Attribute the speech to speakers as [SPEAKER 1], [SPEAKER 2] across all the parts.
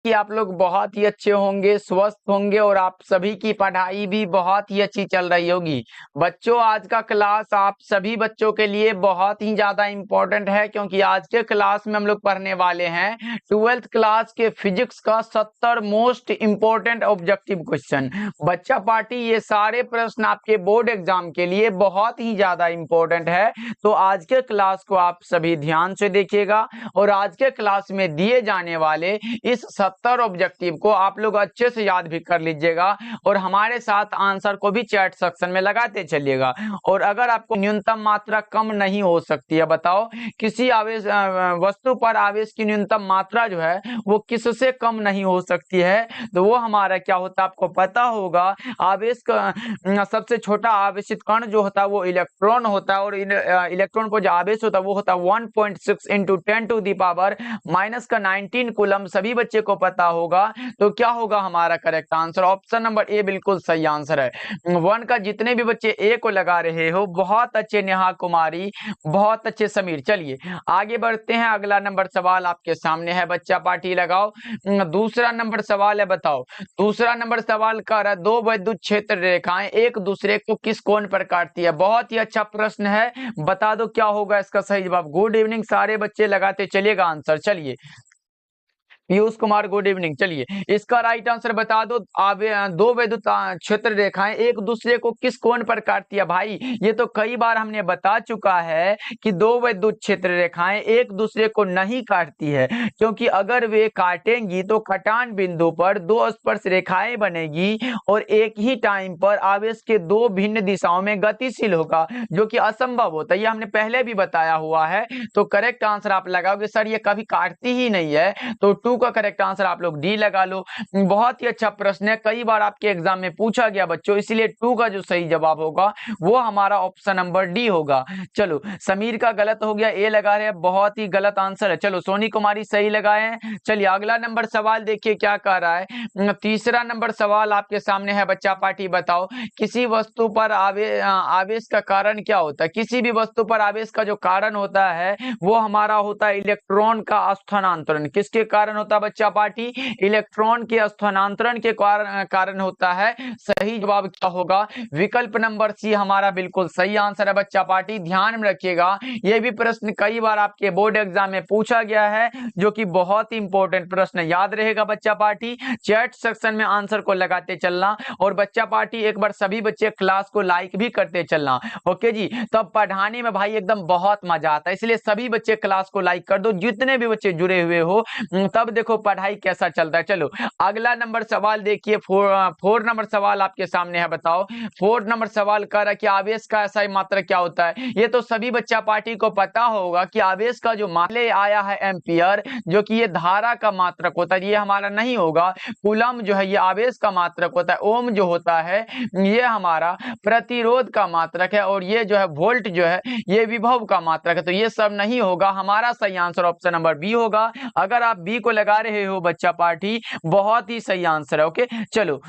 [SPEAKER 1] कि आप लोग बहुत ही अच्छे होंगे, स्वस्थ होंगे और आप सभी की पढ़ाई भी बहुत ही अच्छी चल रही होगी। बच्चों, आज का क्लास आप सभी बच्चों के लिए बहुत ही ज्यादा इम्पोर्टेंट है, क्योंकि आज के क्लास में हम लोग पढ़ने वाले हैं 12th क्लास के फिजिक्स का 70 मोस्ट इम्पोर्टेंट ऑब्जेक्टिव क्वेश्चन। बच्चा पार्टी, ये सारे प्रश्न आपके बोर्ड एग्जाम के लिए बहुत ही ज्यादा इम्पोर्टेंट है। तो आज के क्लास को आप सभी ध्यान से देखिएगा और आज के क्लास में दिए जाने वाले इस 70 ऑब्जेक्टिव को आप लोग अच्छे से याद भी कर लीजिएगा और हमारे साथ आंसर को भी चैट सेक्शन में लगाते चलिएगा। और अगर आपको न्यूनतम मात्रा कम नहीं हो सकती है, बताओ किसी आवेश वस्तु पर आवेश की न्यूनतम मात्रा जो है वो किससे कम नहीं हो सकती है, तो वो हमारा क्या होता है आपको पता होगा। आवेश का सबसे छोटा आवेशित कण जो होता है वो इलेक्ट्रॉन होता है और इलेक्ट्रॉन पर जो आवेश होता है वो होता है 1.6 into 10 to the power minus का 19 कूलम। सभी बच्चे को पता होगा। तो क्या होगा हमारा correct answer? Option number A बिल्कुल सही आंसर है। वन का जितने भी बच्चे ए को लगा रहे हो, बहुत अच्छे नेहा कुमारी, बहुत अच्छे समीर। चलिए आगे बढ़ते हैं। अगला नंबर सवाल आपके सामने है, बच्चा पार्टी लगाओ। दूसरा नंबर सवाल है, बताओ दूसरा नंबर सवाल कर रहा है, दो विद्युत क्षेत्र रेखाएं एक दूसरे को किस कोण पर काटती है? बहुत ही अच्छा प्रश्न है, बता दो क्या होगा इसका सही जवाब। गुड इवनिंग, सारे बच्चे लगाते चलिएगा आंसर। चलिए पीयूष कुमार, गुड इवनिंग। चलिए इसका राइट आंसर बता दो। दो विद्युत क्षेत्र रेखाएं एक दूसरे को किस कोण पर काटती है? भाई ये तो कई बार हमने बता चुका है कि दो विद्युत क्षेत्र रेखाएं एक दूसरे को नहीं काटती है, क्योंकि अगर वे काटेंगी तो कटान बिंदु पर दो स्पर्श रेखाएं बनेगी और एक ही टाइम पर आवेश के दो भिन्न दिशाओं में गतिशील होगा, जो कि असंभव होता है। ये हमने पहले भी बताया हुआ है। तो करेक्ट आंसर आप लगाओगे सर ये कभी काटती ही नहीं है, तो टू का करेक्ट आंसर आप लोग डी लगा लो। बहुत ही अच्छा प्रश्न है, कई बार आपके एग्जाम में पूछा गया बच्चों, इसलिए टू का जो सही जवाब होगा वो हमारा ऑप्शन नंबर डी होगा। चलो समीर का गलत हो गया, ए लगा रहे हैं, बहुत ही गलत आंसर है। चलो सोनी कुमारी सही लगाए हैं। चलिए अगला नंबर सवाल देखिए क्या कह रहा है। तीसरा नंबर सवाल आपके सामने है, बच्चा पार्टी बताओ किसी वस्तु पर आवेश का कारण क्या होता है? किसी भी वस्तु पर आवेश का जो कारण होता है वो हमारा होता है इलेक्ट्रॉन का स्थानांतरण। किसके कारण होता है बच्चा पार्टी? इलेक्ट्रॉन के स्थानांतरण के कारण होता है। सही जवाब क्या होगा? विकल्प नंबर सी हमारा बिल्कुल सही आंसर है बच्चा पार्टी। ध्यान में रखिएगा, यह भी प्रश्न कई बार आपके बोर्ड एग्जाम में पूछा गया है, जो कि बहुत ही इंपॉर्टेंट प्रश्न याद रहेगा बच्चा पार्टी। चैट सेक्शन में आंसर को लगाते चलना और बच्चा पार्टी एक बार सभी बच्चे क्लास को लाइक भी करते चलना। ओके जी, तब पढ़ाने में भाई एकदम बहुत मजा आता है, इसलिए सभी बच्चे क्लास को लाइक कर दो, जितने भी बच्चे जुड़े हुए हो, तब देखो पढ़ाई कैसा चलता है। चलो अगला नंबर सवाल देखिए, फोर नंबर सवाल आपके सामने है, बताओ फोर नंबर सवाल कर रहा है कि आवेश का ऐसा मात्रक क्या होता है? ये तो सभी बच्चा पार्टी को पता होगा कि आवेश का जो मात्रा आया है एम्पियर, जो कि ये धारा का मात्रक होता है, ये हमारा नहीं होगा। कूलम जो है ये आवेश का मात्रक होता है। ओम जो होता है ये हमारा प्रतिरोध का मात्रक है और ये जो है वोल्ट जो है ये विभव का मात्रक है। तो ये सब नहीं होगा, हमारा सही आंसर ऑप्शन नंबर बी होगा। अगर आप बी को लगा रहे हो बच्चा पार्टी, बहुत ही सही आंसर है। ओके चलो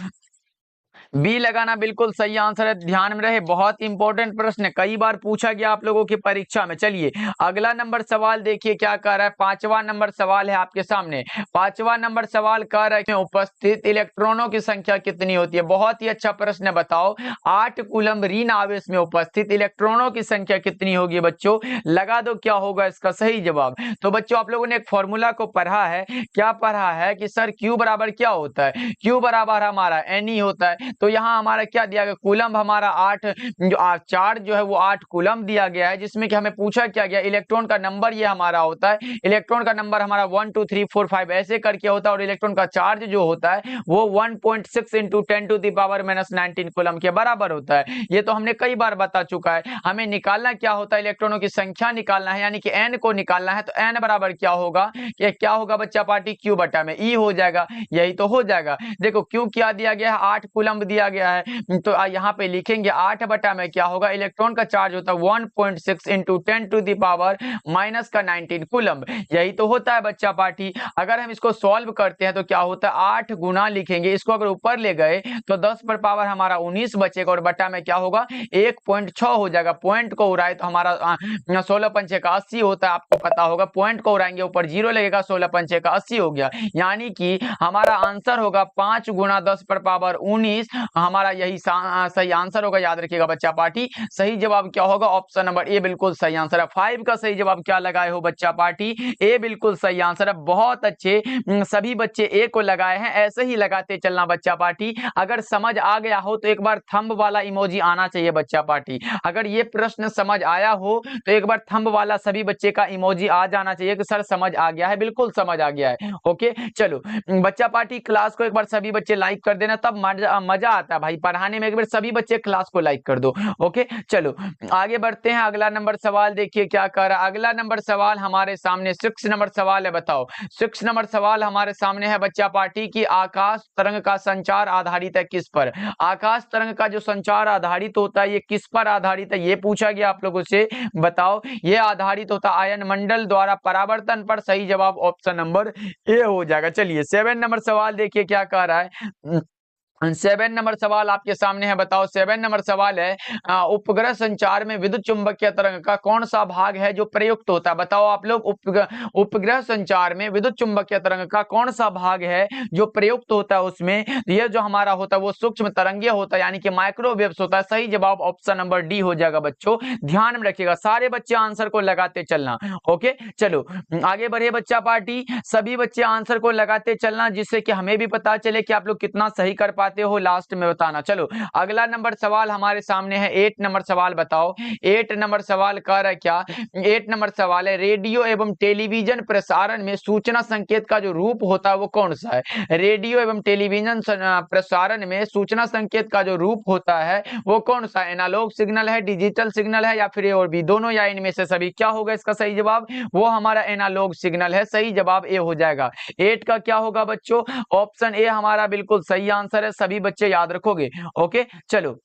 [SPEAKER 1] बी लगाना बिल्कुल सही आंसर है, ध्यान में रहे, बहुत इंपॉर्टेंट प्रश्न है, कई बार पूछा गया आप लोगों की परीक्षा में। चलिए अगला नंबर सवाल देखिए क्या कह रहा है। पांचवा नंबर सवाल है आपके सामने। पांचवा नंबर सवाल कह रहा है कि उपस्थित इलेक्ट्रॉनों की संख्या कितनी होती है? बहुत ही अच्छा प्रश्न है, बताओ 8 कूलम ऋण आवेश में उपस्थित इलेक्ट्रॉनों की संख्या कितनी होगी? बच्चों लगा दो क्या होगा इसका सही जवाब। तो बच्चों आप लोगों ने एक फॉर्मूला को पढ़ा है, क्या पढ़ा है कि सर Q बराबर क्या होता है? Q बराबर हमारा Ne होता है। तो यहाँ हमारा क्या दिया गया? कूलम हमारा 8 जो चार्ज जो है वो 8 कूलम दिया गया है, जिसमें कि हमें पूछा क्या गया? इलेक्ट्रॉन का नंबर ये हमारा होता है। इलेक्ट्रॉन का नंबर हमारा 1 2 3 4 5 ऐसे करके होता है और इलेक्ट्रॉन का चार्ज जो होता है वो 1.6 into 10 to the power -19 coulomb के बराबर होता है। ये तो हमने कई बार बता चुका है। हमें निकालना क्या होता है? इलेक्ट्रॉनों की संख्या निकालना है, यानी कि n को निकालना है। तो n बराबर क्या होगा? ये क्या होगा बच्चा पार्टी? Q बटा में E हो जाएगा। यही तो हो जाएगा। देखो Q क्या दिया गया है? 8 कूलम दिया गया है, तो यहाँ पे लिखेंगे 8 बटा में क्या होगा, इलेक्ट्रॉन का चार्ज होता है 1.6 इंटू 10⁻⁻⁹ कूलम। यही तो होता है बच्चा पार्टी। अगर हम इसको सॉल्व करते हैं तो क्या होता है, 8 गुना लिखेंगे, इसको अगर ऊपर ले गए तो 10 पर पावर हमारा 19 बचेगा और बटा में क्या होगा 1.6 हो जाएगा। पॉइंट को उड़ाए तो हमारा 16 पंचे का 80 होता है, आपको पता होगा। पॉइंट को उड़ाएंगे ऊपर जीरो लगेगा, 16 पंचे का 80 हो गया। यानी कि हमारा आंसर होगा 5 गुना 10 पर पावर 19, हमारा यही सही आंसर होगा। याद रखिएगा बच्चा पार्टी, सही जवाब क्या होगा, ऑप्शन नंबर ए बिल्कुल सही आंसर है। 5 का सही जवाब क्या लगाए हो बच्चा पार्टी, ए बिल्कुल सही आंसर है। बहुत अच्छे, सभी बच्चे ए को लगाए हैं, ऐसे ही लगाते चलना बच्चा पार्टी। अगर समझ आ गया हो तो एक बार थंब वाला इमोजी आना चाहिए बच्चा पार्टी। अगर ये प्रश्न समझ आया हो तो एक बार थंब वाला सभी बच्चे का इमोजी आ जाना चाहिए कि सर समझ आ गया है, बिल्कुल समझ आ गया है। ओके चलो बच्चा पार्टी, क्लास को एक बार सभी बच्चे लाइक कर देना, तब मजा आता है भाई पढ़ाने में। एक बार सभी बच्चे क्लास को लाइक कर दो। ओके चलो आगे बढ़ते हैं। अगला नंबर सवाल देखिए क्या कर रहा है। अगला नंबर सवाल हमारे सामने 6 नंबर सवाल है। बताओ 6 नंबर सवाल हमारे सामने है बच्चा पार्टी की, आकाश तरंग का संचार आधारित है किस पर। आकाश तरंग का जो संचार आधारित होता है ये किस पर आधारित है, ये पूछा गया आप लोगों से। बताओ ये आधारित होता है आयन मंडल द्वारा परावर्तन पर। सही जवाब ऑप्शन नंबर ए हो जाएगा। चलिए 7 नंबर सवाल देखिए क्या कह रहा है। 7 नंबर सवाल आपके सामने है। बताओ 7 नंबर सवाल है, उपग्रह संचार में विद्युत चुंबकीय तरंग का कौन सा भाग है जो प्रयुक्त होता है। बताओ आप लोग, उपग्रह संचार में विद्युत चुंबकीय तरंग का कौन सा भाग है जो प्रयुक्त होता है। उसमें ये जो हमारा होता है वो सूक्ष्म तरंगीय होता है, यानी कि माइक्रोवेव्स होता है। सही जवाब ऑप्शन नंबर डी हो जाएगा। बच्चों ध्यान में रखिएगा, सारे बच्चे आंसर को लगाते चलना। ओके चलो आगे बढ़े बच्चा पार्टी, सभी बच्चे आंसर को लगाते चलना, जिससे कि हमें भी पता चले कि आप लोग कितना सही कर पाते हो, लास्ट में बताना। चलो अगला नंबर सवाल हमारे सामने है 8 नंबर सवाल। बताओ 8 नंबर सवाल कर है क्या, 8 नंबर सवाल है, रेडियो एवं टेलीविजन प्रसारण में सूचना संकेत का जो रूप होता है वो कौन सा है। रेडियो एवं टेलीविजन प्रसारण में सूचना संकेत का जो रूप होता है वो कौन सा, एनालॉग सिग्नल है, डिजिटल सिग्नल है, या फिर ए और बी दोनों, या इनमें से सभी। क्या होगा इसका सही जवाब, वो हमारा एनालॉग सिग्नल है। सही जवाब ए हो जाएगा। 8 का क्या होगा बच्चों, ऑप्शन ए हमारा बिल्कुल सही आंसर है। सभी बच्चे याद रखोगे। ओके चलो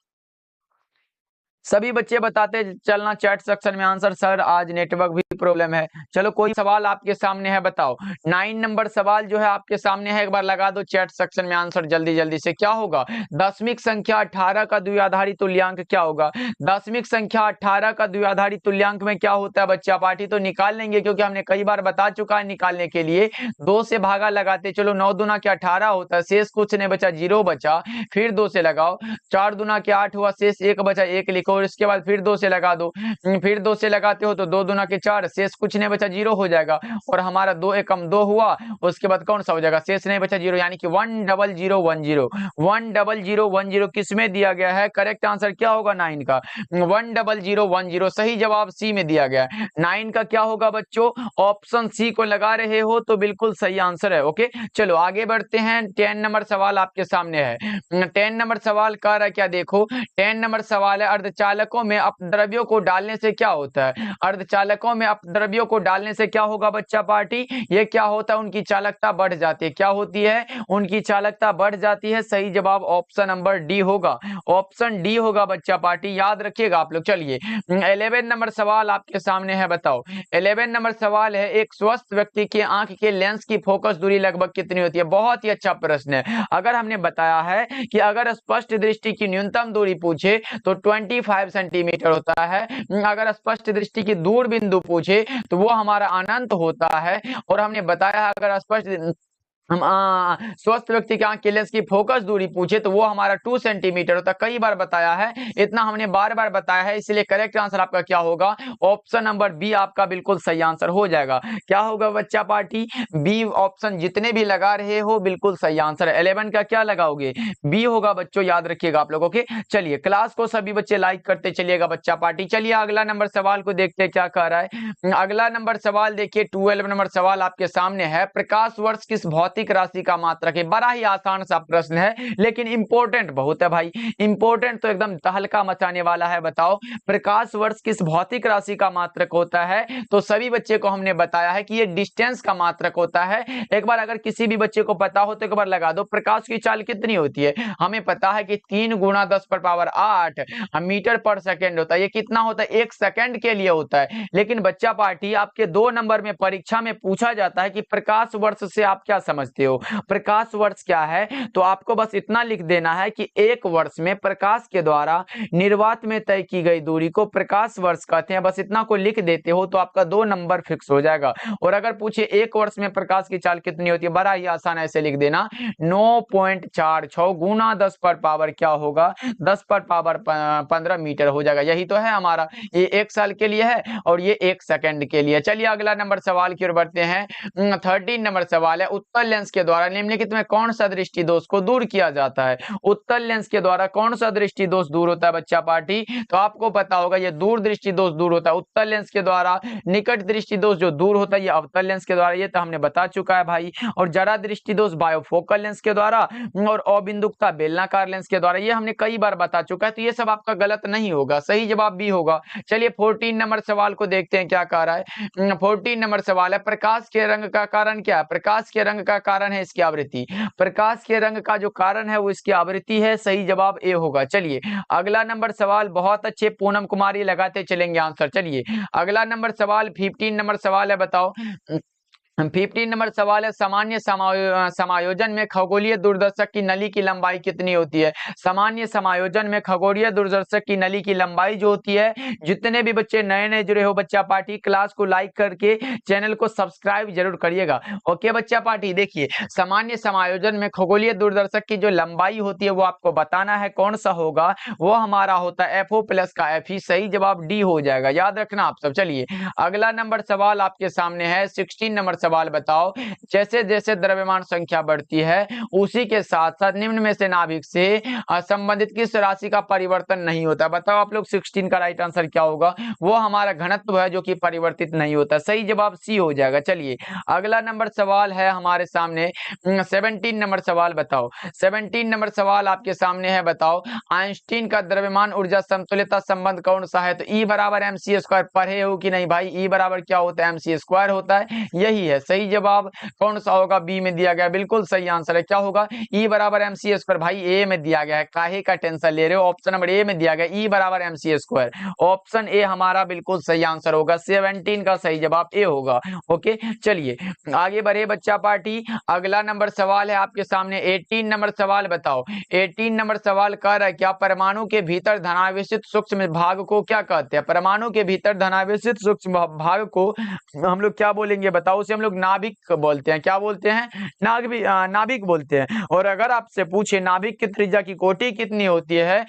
[SPEAKER 1] सभी बच्चे बताते चलना चैट सेक्शन में आंसर, सर आज नेटवर्क भी प्रॉब्लम है। चलो कोई सवाल आपके सामने है। बताओ 9 नंबर सवाल जो है आपके सामने है, एक बार लगा दो चैट सेक्शन में आंसर जल्दी जल्दी से। क्या होगा, दशमिक संख्या 18 का द्विआधारी तुल्यांक क्या होगा। दशमिक संख्या 18 का द्विआधारी तुल्यांक में क्या होता है बच्चा पार्टी, तो निकाल लेंगे क्योंकि हमने कई बार बता चुका है निकालने के लिए। 2 से भागा लगाते चलो, 9 दूना के 18 होता है, शेष कुछ नहीं बचा, 0 बचा, फिर 2 से लगाओ, 4 दूना के 8 हुआ, शेष 1 बचा, 1 लिखो, और इसके बाद फिर 2 से लगा दो, फिर 2 से लगाते हो तो 2 दूना के 4, शेष कुछ नहीं बचा, 0 हो जाएगा, और हमारा 2 एकम 2 हुआ, उसके बाद कौन सा हो जाएगा, शेष नहीं बचा 0, यानी कि 10010 10010 किसमें दिया गया है, करेक्ट आंसर क्या होगा 9 का 10010, सही जवाब सी में दिया गया है। 9 का क्या होगा बच्चों, ऑप्शन सी को लगा रहे हो तो बिल्कुल सही आंसर है। ओके चलो आगे बढ़ते हैं। 10 नंबर सवाल आपके सामने है। 10 नंबर सवाल कह रहा है क्या, देखो 10 नंबर सवाल है, अर्धचालकों में अपद्रव्यों को डालने से क्या होता है। अर्धचालकों में अपद्रव्यों को डालने से क्या होगा बच्चा पार्टी, ये क्या होता है, उनकी चालकता बढ़ जाती है। क्या होती है, उनकी चालकता बढ़ जाती है। सही जवाब ऑप्शन नंबर डी होगा, ऑप्शन डी होगा बच्चा पार्टी, याद रखिएगा आप लोग। चलिए 11 नंबर सवाल आपके सामने है। बताओ 11 नंबर सवाल है, एक स्वस्थ व्यक्ति की आंख के लेंस की फोकस दूरी लगभग कितनी होती है। बहुत ही अच्छा प्रश्न है। अगर हमने बताया है कि अगर स्पष्ट दृष्टि की न्यूनतम दूरी पूछे तो 25 सेंटीमीटर होता है, अगर स्पष्ट दृष्टि की दूर बिंदु पूछे तो वो हमारा अनंत होता है, और हमने बताया अगर स्पष्ट हम स्वस्थ व्यक्ति के आंख के लेंस की फोकस दूरी पूछे तो वो हमारा 2 सेंटीमीटर होता है। कई बार बताया है, इतना हमने बार बार बताया है, इसलिए करेक्ट आंसर आपका क्या होगा, ऑप्शन नंबर बी आपका बिल्कुल सही आंसर हो जाएगा। क्या होगा बच्चा पार्टी, बी ऑप्शन जितने भी लगा रहे हो बिल्कुल सही आंसर है। 11 का क्या लगाओगे, बी होगा बच्चों, याद रखिएगा आप लोगों के। चलिए क्लास को सभी बच्चे लाइक करते चलिएगा बच्चा पार्टी। चलिए अगला नंबर सवाल को देखते हैं क्या कह रहा है। अगला नंबर सवाल देखिए 12 नंबर सवाल आपके सामने है, प्रकाश वर्ष किस भौतिक भौतिक राशि का मात्रक है। बड़ा ही आसान सा प्रश्न है लेकिन इंपॉर्टेंट बहुत है भाई, इंपॉर्टेंट तो एकदम तहलका मचाने वाला है। बताओ प्रकाश वर्ष किस भौतिक राशि का मात्रक होता है? तो सभी बच्चे को हमने बताया है कि ये डिस्टेंस का मात्रक होता है। एक बार अगर किसी भी बच्चे को पता हो तो एक बार लगा दो, प्रकाश की चाल कितनी होती है? हमें पता है कि 3 गुणा 10⁻8 मीटर पर सेकेंड होता है। ये कितना होता है? 1 सेकेंड के लिए होता है। लेकिन बच्चा पार्टी आपके 2 नंबर में परीक्षा में पूछा जाता है कि प्रकाश वर्ष से आप क्या समझते हो, प्रकाश वर्ष क्या है? तो आपको बस इतना लिख देना है कि एक वर्ष में प्रकाश के द्वारा निर्वात में तय की गई दूरी को प्रकाश वर्ष कहते हैं। बस इतना को लिख देते हो तो आपका 2 नंबर फिक्स हो जाएगा। और अगर पूछे एक वर्ष में प्रकाश की चाल कितनी होती है, बड़ा ही आसान ऐसे लिख देना 9.46 गुना 10 पर पावर क्या होगा, 10 पर पावर 15 मीटर हो जाएगा। यही तो है हमारा, ये 1 साल के लिए है और ये 1 सेकंड के लिए। चलिए अगला नंबर सवाल की ओर बढ़ते हैं। 13 नंबर सवाल है, उत्तल लेंस के द्वारा निम्नलिखित में कौन सा दृष्टि दोष को दूर किया जाता है? उत्तल लेंस के द्वारा कौन सा दृष्टि दोष दूर होता है बच्चा पार्टी? तो आपको पता होगा ये दूर दृष्टि दोष दूर होता है उत्तल लेंस के द्वारा। निकट दृष्टि दोष जो दूर होता है ये अवतल लेंस के द्वारा, ये तो हमने बता चुका है भाई। और जरा दृष्टि दोष बायोफोकल लेंस के द्वारा और अबिंदुकता बेलनाकार लेंस के द्वारा, ये हमने कई बार बता चुका है। तो ये सब आपका गलत नहीं होगा, सही जवाब भी होगा। चलिए 14 नंबर सवाल को देखते हैं क्या कह रहा है। 14 नंबर सवाल है, प्रकाश के रंग का कारण क्या है? प्रकाश के रंग का कारण है इसकी आवृत्ति। प्रकाश के रंग का जो कारण है वो इसकी आवृत्ति है, सही जवाब ए होगा। चलिए अगला नंबर सवाल, बहुत अच्छे पूनम कुमारी लगाते चलेंगे आंसर। चलिए अगला नंबर सवाल 15 नंबर सवाल है, बताओ 15 नंबर सवाल है, सामान्य समायोजन में खगोलीय दूरदर्शक की नली की लंबाई कितनी होती है? सामान्य समायोजन में खगोलीय दूरदर्शक की नली की लंबाई जो होती है, जितने भी बच्चे नए नए जुड़े हो बच्चा पार्टी, क्लास को लाइक करके चैनल को सब्सक्राइब जरूर करिएगा। ओके बच्चा पार्टी, देखिए सामान्य समायोजन में खगोलीय दूरदर्शक की जो लंबाई होती है वो आपको बताना है कौन सा होगा, वो हमारा होता है FO प्लस का FE। सही जवाब डी हो जाएगा, याद रखना आप सब। चलिए अगला नंबर सवाल आपके सामने है 16 नंबर सवाल, बताओ जैसे जैसे द्रव्यमान संख्या बढ़ती है उसी के साथ साथ निम्न में से नाभिक से संबंधित किस राशि का परिवर्तन नहीं होता? बताओ आप लोग 16 का राइट आंसर क्या होगा? वो हमारा घनत्व है जो कि परिवर्तित नहीं होता। सही जवाब सी हो जाएगा। चलिए अगला नंबर सवाल है हमारे सामने 17 नंबर सवाल, बताओ 17 नंबर सवाल आपके सामने है, बताओ आइंस्टीन का द्रव्यमान ऊर्जा समतुल्यता संबंध कौन सा है? तो E बराबर mc² पढ़े हो कि नहीं भाई? E बराबर क्या होता है? mc² होता है, यही है सही जवाब। कौन सा होगा? बी में दिया गया, बिल्कुल सही आंसर है। क्या होगा? E बराबर mc²। भाई ए में दिया गया है, काहे का टेंशन ले रहे हो? ऑप्शन नंबर ए में दिया गया E बराबर mc²। ऑप्शन ए हमारा बिल्कुल सही आंसर होगा, 17 का सही जवाब ए होगा। ओके चलिए आगे बढ़े बच्चा पार्टी। अगला नंबर सवाल है आपके सामने 18 नंबर सवाल, बताओ 18 नंबर सवाल कह रहा है क्या परमाणु के भीतर धनावेशित सूक्ष्म भाग को क्या कहते हैं? परमाणु के भीतर धनावेशित सूक्ष्म भाग को हम लोग क्या बोलेंगे बताओ? उसे हम लोग नाभिक बोलते हैं। क्या बोलते हैं? नाभिक बोलते हैं। और अगर आपसे पूछे नाभिक की त्रिज्या की कोटि कितनी होती है,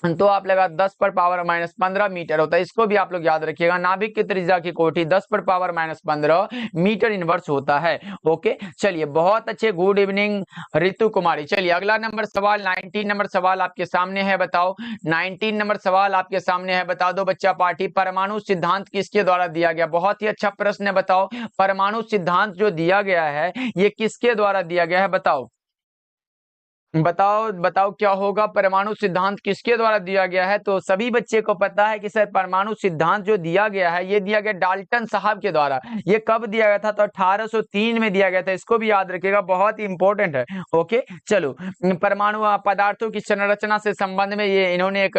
[SPEAKER 1] तो आप लगा 10 पर पावर -15 मीटर होता है। इसको भी आप लोग याद रखिएगा, नाभिक की त्रिज्या की कोटि 10 पर पावर -15 मीटर इनवर्स होता है। ओके चलिए बहुत अच्छे, गुड इवनिंग रितु कुमारी। चलिए अगला नंबर सवाल 19 नंबर सवाल आपके सामने है, बताओ 19 नंबर सवाल आपके सामने है, बता दो बच्चा पार्टी परमाणु सिद्धांत किसके द्वारा दिया गया? बहुत ही अच्छा प्रश्न है, बताओ परमाणु सिद्धांत जो दिया गया है ये किसके द्वारा दिया गया है? बताओ बताओ बताओ क्या होगा? परमाणु सिद्धांत किसके द्वारा दिया गया है? तो सभी बच्चे को पता है कि सर परमाणु सिद्धांत जो दिया गया है ये दिया गया डाल्टन साहब के द्वारा। ये कब दिया गया था? तो 1803 में दिया गया था। इसको भी याद रखिएगा, बहुत ही इंपॉर्टेंट है। ओके चलो परमाणु पदार्थों की संरचना से संबंध में ये इन्होंने एक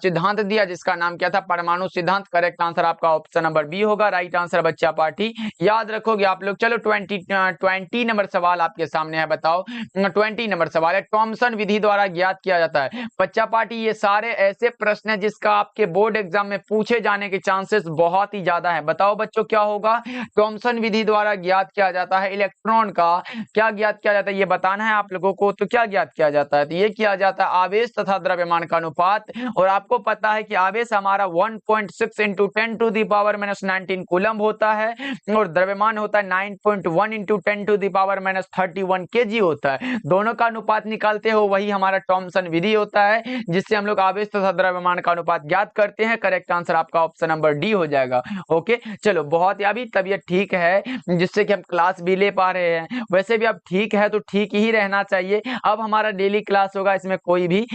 [SPEAKER 1] सिद्धांत दिया जिसका नाम क्या था? परमाणु सिद्धांत। करेक्ट आंसर आपका ऑप्शन नंबर बी होगा, राइट आंसर बच्चा पार्टी, याद रखोगे आप लोग। चलो 20 नंबर सवाल आपके सामने है, बताओ 20 नंबर सवाल टॉमसन विधि द्वारा ज्ञात किया जाता है। बच्चा पार्टी ये सारे ऐसे प्रश्न हैं जिसका आपके बोर्ड एग्जाम में पूछे जाने के चांसेस बहुत ही ज्यादा है। बताओ बच्चों क्या होगा? टॉमसन विधि द्वारा ज्ञात किया जाता है इलेक्ट्रॉन का क्या ज्ञात किया जाता है, ये बताना है आप लोगों को। तो क्या ज्ञात किया जाता है? तो ये किया जाता है आवेश तथा द्रव्यमान का अनुपात। और आपको पता है कि आवेश हमारा 1.6 × 10⁻19 कूलम होता है और द्रव्यमान होता है 9.1 × 10⁻31 kg होता है। दोनों का अनुपात निकालते हो वही हमारा थॉमसन विधि होता है, जिससे हम लोग आवेश तथा द्रव्यमान का अनुपात ज्ञात करते हैं। करेक्ट आंसर आपका ऑप्शन नंबर डी हो जाएगा। ओके, चलो बहुत, अभी तबीयत ठीक है जिससे कि हम क्लास भी ले पा रहे हैं। वैसे भी अब ठीक है तो ठीक ही रहना चाहिए। अब हमारा डेली क्लास होगा, इसमें कोई भी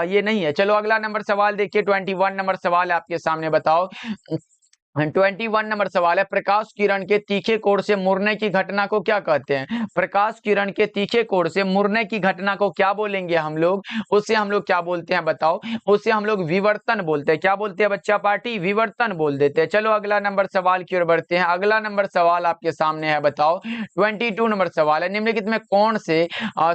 [SPEAKER 1] ये नहीं है। चलो अगला नंबर सवाल देखिए, 21 नंबर सवाल है आपके सामने। बताओ 21 नंबर सवाल है, प्रकाश किरण के तीखे कोण से मुड़ने की घटना को क्या कहते हैं? प्रकाश किरण के तीखे कोण से मुड़ने की घटना को क्या बोलेंगे हम लोग? उसे हम लोग क्या बोलते हैं बताओ? उसे हम लोग विवर्तन बोलते हैं। क्या बोलते हैं बच्चा पार्टी? विवर्तन बोल देते हैं। चलो अगला नंबर सवाल की ओर बढ़ते हैं। अगला नंबर सवाल आपके सामने है। बताओ 22 नंबर सवाल है, निम्नलिखित में कौन से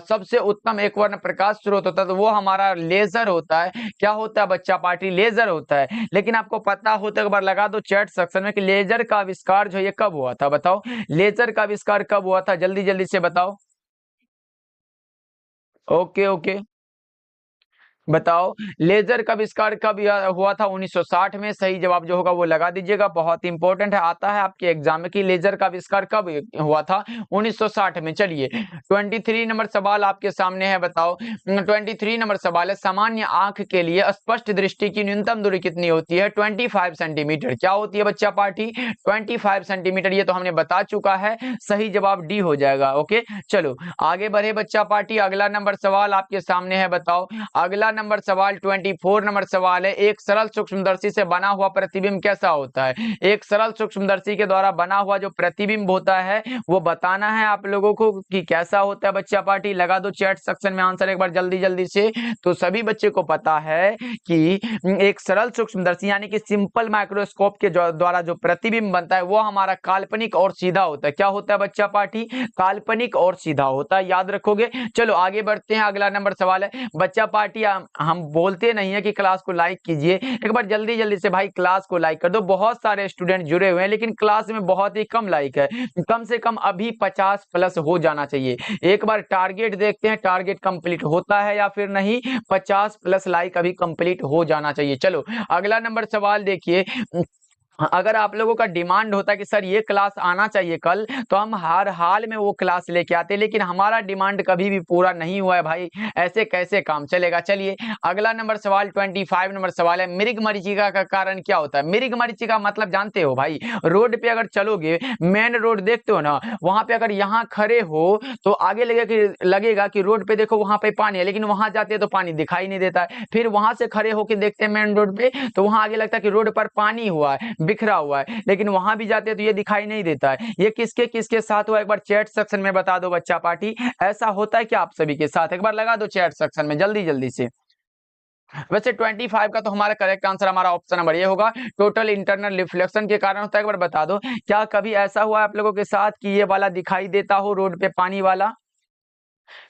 [SPEAKER 1] सबसे उत्तम एक वर्ण प्रकाश स्रोत होता है? तो वो हमारा लेजर होता है। क्या होता है बच्चा पार्टी? लेजर होता है। लेकिन आपको पता हो तो एक बार लगा दो चैट सेक्शन में कि लेजर का आविष्कार जो ये कब हुआ था? बताओ लेजर का आविष्कार कब हुआ था? जल्दी जल्दी से बताओ। ओके ओके, बताओ लेजर का आविष्कार कब हुआ था? 1960 में। सही जवाब जो होगा वो लगा दीजिएगा, बहुत इंपॉर्टेंट है, आता है आपके एग्जाम में कि लेजर का आविष्कार कब हुआ था? 1960 में। चलिए 23 नंबर सवाल आपके सामने है। बताओ 23 नंबर सवाल है, सामान्य आंख के लिए स्पष्ट दृष्टि की न्यूनतम दूरी कितनी होती है? 25 सेंटीमीटर। क्या होती है बच्चा पार्टी? 25 सेंटीमीटर। ये तो हमने बता चुका है, सही जवाब डी हो जाएगा। ओके, चलो आगे बढ़े बच्चा पार्टी। अगला नंबर सवाल आपके सामने है। बताओ अगला नंबर सवाल 24 नंबर सवाल है, एक सरल सूक्ष्मदर्शी से बना हुआ प्रतिबिंब कैसा होता है? एक सरल सूक्ष्मदर्शी के द्वारा बना हुआ जो प्रतिबिंब होता है वो बताना है आप लोगों को कि कैसा होता है बच्चा पार्टी। लगा दो चैट सेक्शन में आंसर एक बार जल्दी जल्दी से। तो सभी बच्चे को पता है कि एक सरल सूक्ष्मदर्शी यानी कि सिंपल माइक्रोस्कोप के द्वारा जो प्रतिबिंब बनता है वो हमारा काल्पनिक और सीधा होता है। क्या होता है बच्चा पार्टी? काल्पनिक और सीधा होता है, याद रखोगे। चलो आगे बढ़ते हैं। अगला नंबर सवाल है बच्चा पार्टी, हम बोलते नहीं है कि क्लास को लाइक कीजिए, एक बार जल्दी जल्दी से भाई क्लास को लाइक कर दो। बहुत सारे स्टूडेंट जुड़े हुए हैं लेकिन क्लास में बहुत ही कम लाइक है। कम से कम अभी 50 प्लस हो जाना चाहिए। एक बार टारगेट देखते हैं, टारगेट कंप्लीट होता है या फिर नहीं। 50 प्लस लाइक अभी कंप्लीट हो जाना चाहिए। चलो अगला नंबर सवाल देखिए, अगर आप लोगों का डिमांड होता है कि सर ये क्लास आना चाहिए कल, तो हम हर हाल में वो क्लास लेके आते, लेकिन हमारा डिमांड कभी भी पूरा नहीं हुआ है भाई, ऐसे कैसे काम चलेगा। चलिए अगला नंबर सवाल 25 नंबर सवाल है, मृग मरीचिका का कारण क्या होता है? मृग मरीचिका मतलब जानते हो भाई, रोड पे अगर चलोगे, मेन रोड देखते हो ना, वहां पे अगर यहाँ खड़े हो तो आगे लगेगा कि रोड पे देखो वहां पे पानी है, लेकिन वहां जाते हैं तो पानी दिखाई नहीं देता है। फिर वहां से खड़े होकर देखते हैं मेन रोड पे, तो वहां आगे लगता है कि रोड पर पानी हुआ है, बिखरा हुआ है, लेकिन वहां भी जाते हैं तो ये दिखाई नहीं देता है। ये किसके किसके साथ हुआ एक बार चैट सेक्शन में बता दो बच्चा पार्टी। ऐसा होता है क्या आप सभी के साथ? एक बार लगा दो चैट सेक्शन में जल्दी जल्दी से। वैसे 25 का तो हमारा करेक्ट आंसर हमारा ऑप्शन नंबर ये होगा, टोटल इंटरनल रिफ्लेक्शन के कारण होता है। एक बार बता दो, क्या कभी ऐसा हुआ आप लोगों के साथ कि ये वाला दिखाई देता हो रोड पे पानी वाला?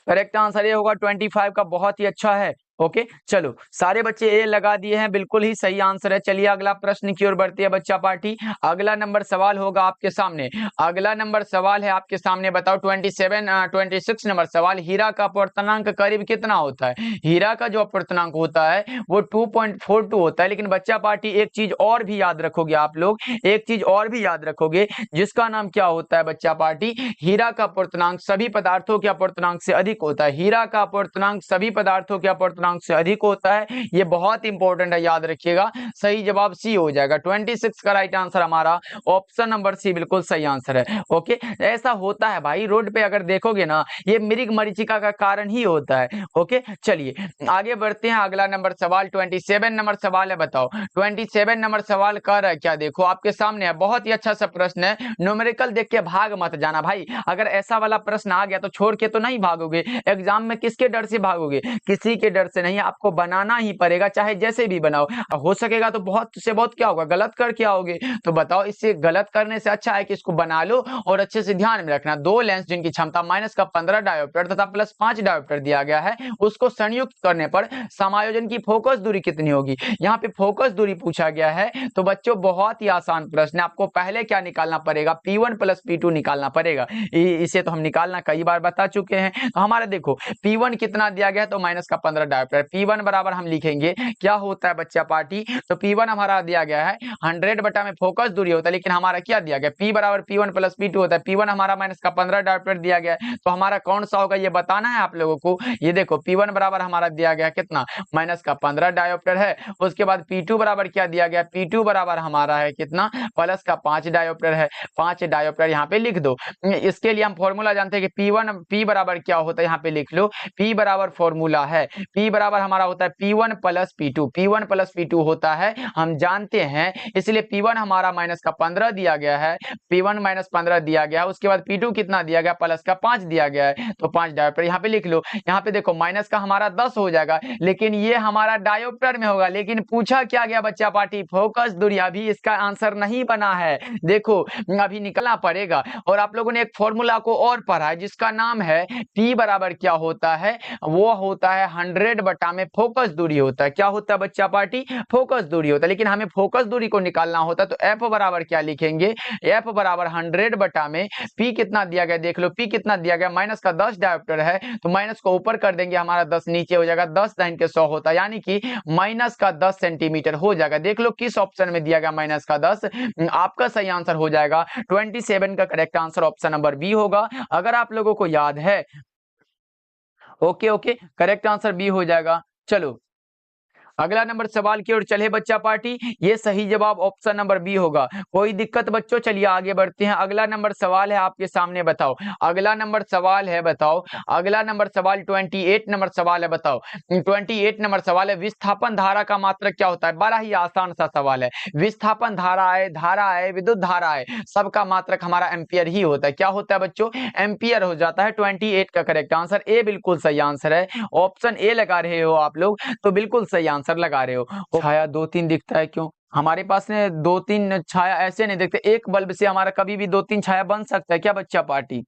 [SPEAKER 1] करेक्ट आंसर ये होगा 25 का, बहुत ही अच्छा है। ओके, चलो सारे बच्चे ए लगा दिए हैं, बिल्कुल ही सही आंसर है। चलिए अगला प्रश्न की ओर बढ़ती है बच्चा पार्टी। अगला नंबर सवाल होगा आपके सामने। अगला नंबर सवाल है आपके सामने। बताओ 26 नंबर सवाल, हीरा का अपवर्तनांक करीब कितना होता है? हीरा का जो अपवर्तनांक होता है वो 2.42 होता है। लेकिन बच्चा पार्टी एक चीज और भी याद रखोगे आप लोग, एक चीज और भी याद रखोगे, जिसका नाम क्या होता है बच्चा पार्टी? हीरा का अपवर्तनांक सभी पदार्थों के अपवर्तनांक से अधिक होता है। हीरा का अपवर्तनांक सभी पदार्थों के अपवर्तनांक से अधिक होता है। ये बहुत इंपॉर्टेंट है, याद रखिएगा। सही जवाब सी हो जाएगा। 26 का राइट आंसर हमारा ऑप्शन नंबर सी बिल्कुल सही आंसर है। ओके, ऐसा होता है भाई, रोड पे अगर देखोगे ना, ये मृग मरीचिका का कारण ही होता है। ओके, चलिए आगे बढ़ते हैं। अगला नंबर सवाल 27 नंबर सवाल है। बताओ 27 नंबर सवाल कर रहा है क्या? देखो आपके सामने है, बहुत ही अच्छा सा प्रश्न है। न्यूमेरिकल देख के भाग मत जाना भाई, अगर ऐसा वाला प्रश्न आ गया तो छोड़ के तो नहीं भागोगे। एग्जाम में किसके डर से भागोगे? किसी के डर से नहीं, आपको बनाना ही पड़ेगा, चाहे जैसे भी बनाओ। हो सकेगा तो बहुत से बहुत क्या होगा, गलत करके आओगे। तो बताओ, इससे गलत करने से अच्छा है कि इसको बना लो और अच्छे से ध्यान में रखना। दो लेंस जिनकी क्षमता -15 डायोप्टर तथा +5 डायोप्टर दिया गया है, उसको संयुक्त करने पर समायोजन की फोकस दूरी कितनी होगी? यहाँ पे फोकस दूरी पूछा गया है। तो बच्चों बहुत ही आसान प्रश्न है, आपको पहले क्या निकालना पड़ेगा? P1 + P2 निकालना पड़ेगा। इसे तो हम निकालना कई बार बता चुके हैं। तो हमारा देखो P1 कितना दिया गया है, तो -15 डायोप्टर। P1 बराबर हम लिखेंगे क्या होता है बच्चा पार्टी, तो P1 हमारा दिया गया है 100 बटा में फोकस दूरी होता है, लेकिन हमारा क्या दिया गया, P बराबर P1 प्लस P2 होता है। P1 हमारा माइनस का 15 डायोप्टर दिया गया है, तो हमारा कौन सा होगा ये बताना है आप लोगों को। ये देखो P1 बराबर हमारा दिया गया कितना, माइनस का 15 डायोप्टर है। उसके बाद P2 बराबर क्या दिया गया, P2 बराबर हमारा है कितना, प्लस का 5 डायोप्टर है। 5 डायोप्टर यहाँ पे लिख दो। इसके लिए हम फॉर्मूला जानते हैं कि P बराबर क्या होता है, यहाँ पे लिख लो। P बराबर फॉर्मूला है, P बराबर हमारा होता है P1 plus P2। P1 plus P2 होता है, हम जानते हैं, इसलिए P1 हमारा माइनस का 15 दिया गया है, P1 माइनस 15 दिया गया है। उसके बाद P2 कितना दिया गया, प्लस का 5 दिया गया है, तो 5 डायोप्टर यहाँ पे लिख लो। यहाँ पे देखो माइनस का हमारा 10 हो जाएगा, लेकिन ये हमारा डायोप्टर में होगा। लेकिन पूछा क्या गया बच्चा पार्टी, फोकस दूरी। अभी इसका आंसर नहीं बना है, देखो अभी निकलना पड़ेगा। और आप लोगों ने एक फॉर्मूला को और पढ़ा है जिसका नाम है P बराबर क्या होता है, वो होता है 100 बटा में फोकस दूरी होता है। क्या होता है बच्चा पार्टी, फोकस दूरी होता है। लेकिन हमें फोकस दूरी को निकालना होता है, तो F बराबर क्या लिखेंगे, F बराबर 100 बटा में P कितना दिया गया, देख लो P कितना दिया गया, माइनस का 10 डायोप्टर है, तो माइनस को ऊपर कर देंगे, हमारा 10 नीचे हो जाएगा, 10 दाइन के 100 होता है, यानी कि माइनस का 10 सेंटीमीटर हो जाएगा। देख लो किस ऑप्शन में दिया गया माइनस का 10, आपका सही आंसर हो जाएगा 27 का correct answer option number B होगा, अगर आप लोगों को याद है। Okay okay, correct answer B हो जाएगा। चलो अगला नंबर सवाल की ओर चले बच्चा पार्टी, ये सही जवाब ऑप्शन नंबर बी होगा। कोई दिक्कत बच्चों, चलिए आगे बढ़ते हैं। अगला नंबर सवाल है आपके सामने, बताओ अगला नंबर सवाल है, बताओ अगला नंबर सवाल 28 नंबर सवाल है, बताओ 28 नंबर सवाल है, विस्थापन धारा का मात्रक क्या होता है। बड़ा ही आसान सा सवाल है, विस्थापन धारा है, धारा है, विद्युत धारा है, सबका मात्रक हमारा एम्पियर ही होता है। क्या होता है बच्चों, एम्पियर हो जाता है। 28 का करेक्ट आंसर ए बिल्कुल सही आंसर है, ऑप्शन ए लगा रहे हो आप लोग तो बिल्कुल सही आंसर लगा रहे हो। छाया 2-3 दिखता है, क्यों हमारे पास ने 2-3 छाया ऐसे नहीं दिखते, एक बल्ब से हमारा कभी भी 2-3 छाया बन सकता है क्या बच्चा पार्टी।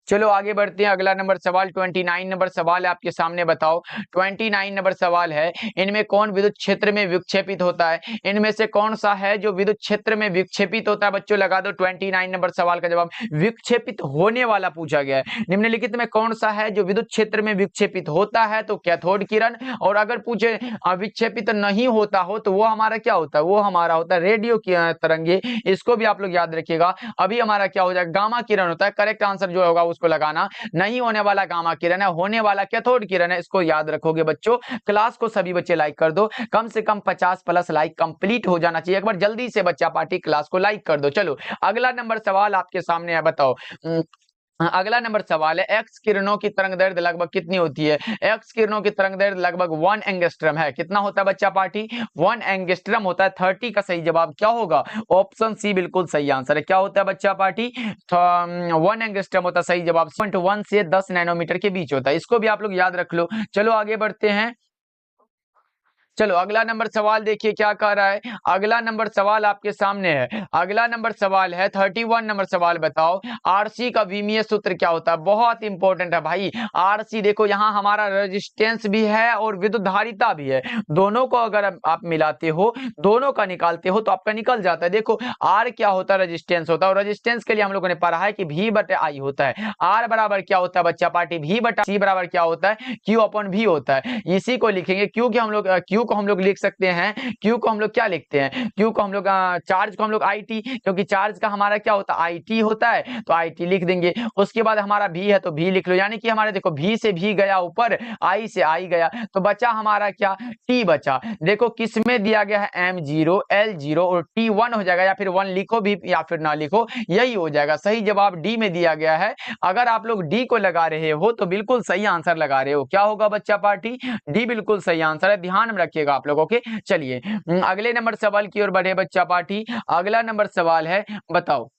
[SPEAKER 1] चलो आगे बढ़ते हैं, अगला नंबर सवाल 29 नंबर सवाल है आपके सामने, बताओ 29 नंबर सवाल है, इनमें कौन विद्युत क्षेत्र में विक्षेपित होता है, इनमें से कौन सा है जो विद्युत क्षेत्र में विक्षेपित होता है। बच्चों लगा दो 29 नंबर सवाल का जवाब, विक्षेपित होने वाला पूछा गया है। निम्नलिखित में कौन सा है जो विद्युत क्षेत्र में विक्षेपित होता है, तो कैथोड किरण। और अगर पूछे विक्षेपित नहीं होता हो तो वो हमारा क्या होता है, वो हमारा होता है रेडियो की तरंगे। इसको भी आप लोग याद रखिएगा। अभी हमारा क्या हो जाएगा, गामा किरण होता है। करेक्ट आंसर जो होगा उसको लगाना, नहीं होने वाला गामा किरण है, होने वाला कैथोड किरण है। इसको याद रखोगे बच्चों। क्लास को सभी बच्चे लाइक कर दो, कम से कम 50 प्लस लाइक कंप्लीट हो जाना चाहिए। एक बार जल्दी से बच्चा पार्टी क्लास को लाइक कर दो। चलो अगला नंबर सवाल आपके सामने है, बताओ अगला नंबर सवाल है, एक्स किरणों की तरंग दैर्ध्य लगभग कितनी होती है। एक्स किरणों की तरंग दैर्ध्य लगभग 1 एंगस्ट्रम है। कितना होता है बच्चा पार्टी, 1 एंगस्ट्रम होता है। 30 का सही जवाब क्या होगा, ऑप्शन सी बिल्कुल सही आंसर है। क्या होता है बच्चा पार्टी, 1 एंगस्ट्रम होता है सही जवाब। 1 से 10 नैनोमीटर के बीच होता है, इसको भी आप लोग याद रख लो। चलो आगे बढ़ते हैं। चलो अगला नंबर सवाल देखिए क्या कह रहा है, अगला नंबर सवाल आपके सामने है। अगला नंबर सवाल है 31 नंबर सवाल, बताओ आरसी का विमीय सूत्र क्या होता है। बहुत इंपॉर्टेंट है भाई आरसी। देखो यहाँ हमारा रेजिस्टेंस भी है और विद्युत धारिता भी है, दोनों को अगर आप मिलाते हो, दोनों का निकालते हो तो आपका निकल जाता है। देखो आर क्या होता है, रेजिस्टेंस होता है, और रेजिस्टेंस के लिए हम लोगों ने पढ़ा है कि V बटे आई होता है। आर बराबर क्या होता है बच्चा पार्टी, V बटा सी बराबर क्या होता है, Q अपॉन V होता है। इसी को लिखेंगे Q के हम लोग Q को हम लोग लिख सकते हैं, Q को हम लोग क्या लिखते हैं, Q को हम लोग चार्ज को हम लोग IT, क्योंकि चार्ज का हमारा क्या होता है IT होता है, तो IT लिख देंगे। उसके बाद हमारा V है तो V लिख लो, यानी कि हमारे देखो V से V गया ऊपर, I से I गया, तो बचा हमारा क्या T बचा। देखो किस में दिया गया है M0 L0 और T1 हो जाएगा, या फिर 1 लिखो भी या फिर ना लिखो यही हो जाएगा। सही जवाब D में दिया गया है। अगर आप लोग D को लगा रहे हो तो बिल्कुल सही आंसर लगा रहे हो। क्या होगा बच्चा पार्टी, D बिल्कुल सही आंसर है, ध्यान में रखिएगा आप लोग। ओके चलिए अगले नंबर सवाल की ओर बढ़े बच्चा पार्टी। अगला नंबर सवाल है, बताओ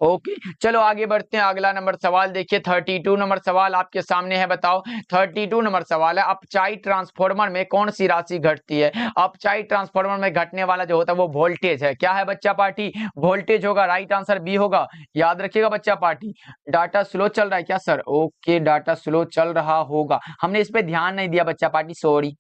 [SPEAKER 1] ओके चलो आगे बढ़ते हैं। अगला नंबर सवाल देखिए 32 नंबर सवाल आपके सामने है, बताओ 32 नंबर सवाल है, अपचाई ट्रांसफार्मर में कौन सी राशि घटती है। अपचाई ट्रांसफार्मर में घटने वाला जो होता है वो वोल्टेज है। क्या है बच्चा पार्टी, वोल्टेज होगा। राइट आंसर बी होगा, याद रखिएगा बच्चा पार्टी। डाटा स्लो चल रहा है क्या सर, ओके डाटा स्लो चल रहा होगा, हमने इस पे ध्यान नहीं दिया बच्चा party, sorry.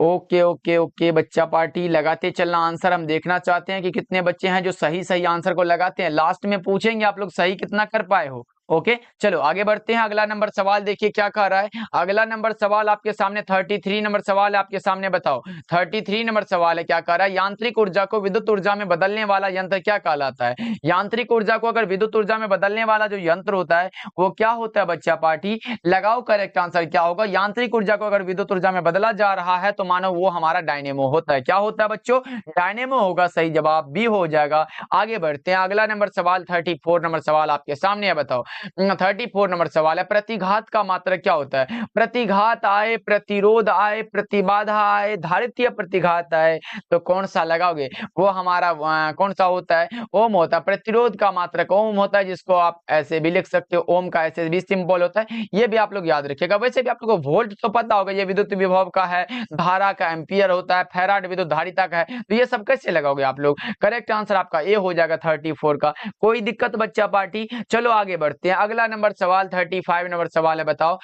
[SPEAKER 1] Okay okay okay बच्चा पार्टी लगाते चलना आंसर, हम देखना चाहते हैं कि कितने बच्चे हैं जो सही सही आंसर को लगाते हैं। लास्ट में पूछेंगे आप लोग सही कितना कर पाए हो। ओके, चलो आगे बढ़ते हैं। अगला नंबर सवाल देखिए क्या कह रहा है। अगला नंबर सवाल आपके सामने 33 नंबर सवाल है आपके सामने। बताओ 33 नंबर सवाल है, क्या कह रहा है। यांत्रिक ऊर्जा को विद्युत ऊर्जा में बदलने वाला यंत्र क्या कहलाता है। यांत्रिक ऊर्जा को अगर विद्युत ऊर्जा में बदलने वाला जो यंत्र होता है वो क्या होता है बच्चा पार्टी। लगाओ करेक्ट आंसर क्या होगा। यांत्रिक ऊर्जा को अगर विद्युत ऊर्जा में बदला जा रहा है तो मानो वो हमारा डायनेमो होता है। क्या होता है बच्चों, डायनेमो होगा। सही जवाब बी हो जाएगा। आगे बढ़ते हैं। अगला नंबर सवाल 34 नंबर सवाल आपके सामने है। बताओ 34 नंबर सवाल है, प्रतिघात का मात्रक क्या होता है। प्रतिघात आए, प्रतिरोध आए, प्रतिबाधा आए, धारित्य प्रतिघात आए, तो कौन सा लगाओगे। वो हमारा कौन सा होता है, ओम होता है। प्रतिरोध का मात्रक ओम होता है, जिसको आप ऐसे भी लिख सकते हो, ओम का ऐसे भी सिंबल होता है। ये भी आप लोग याद रखिएगा। वैसे भी आप लोगों को वोल्ट तो पता होगा, ये विद्युत विभव का है। धारा का एम्पियर होता है, फैराड विद्युत धारिता का है। तो ये सब कैसे लगाओगे आप लोग। करेक्ट आंसर आपका ए हो जाएगा 34 का। कोई दिक्कत बच्चा पार्टी। चलो आगे बढ़ते हैं। अगला नंबर सवाल 35 नंबर सवाल है। बताओ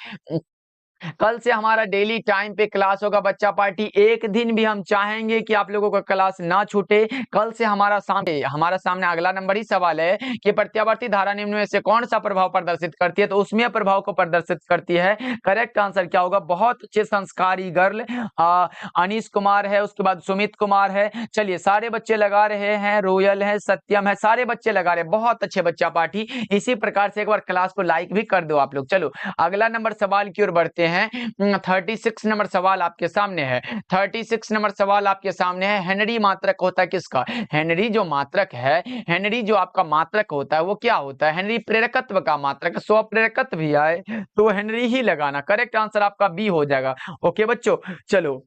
[SPEAKER 1] कल से हमारा डेली टाइम पे क्लास होगा बच्चा पार्टी। एक दिन भी हम चाहेंगे कि आप लोगों का क्लास ना छूटे। कल से हमारा सामने अगला नंबर ही सवाल है कि प्रत्यावर्ती धारा निम्न में से कौन सा प्रभाव प्रदर्शित करती है। तो उसमें प्रभाव को प्रदर्शित करती है। करेक्ट आंसर क्या होगा। बहुत अच्छे संस्कारी गर्ल अनीश कुमार है, उसके बाद सुमित कुमार है। चलिए सारे बच्चे लगा रहे हैं, रोयल है, सत्यम है, सारे बच्चे लगा रहे हैं। बहुत अच्छे बच्चा पार्टी। इसी प्रकार से एक बार क्लास को लाइक भी कर दो आप लोग। चलो अगला नंबर सवाल की ओर बढ़ते हैं। 36 नंबर सवाल आपके सामने है। 36 नंबर सवाल आपके सामने है। हेनरी मात्रक होता है किसका। हेनरी जो मात्रक है, हेनरी जो आपका मात्रक होता है वो क्या होता है। हेनरी प्रेरकत्व का मात्रक। स्वप्रेरकत्व भी आए तो हेनरी ही लगाना। करेक्ट आंसर आपका बी हो जाएगा। ओके बच्चों, चलो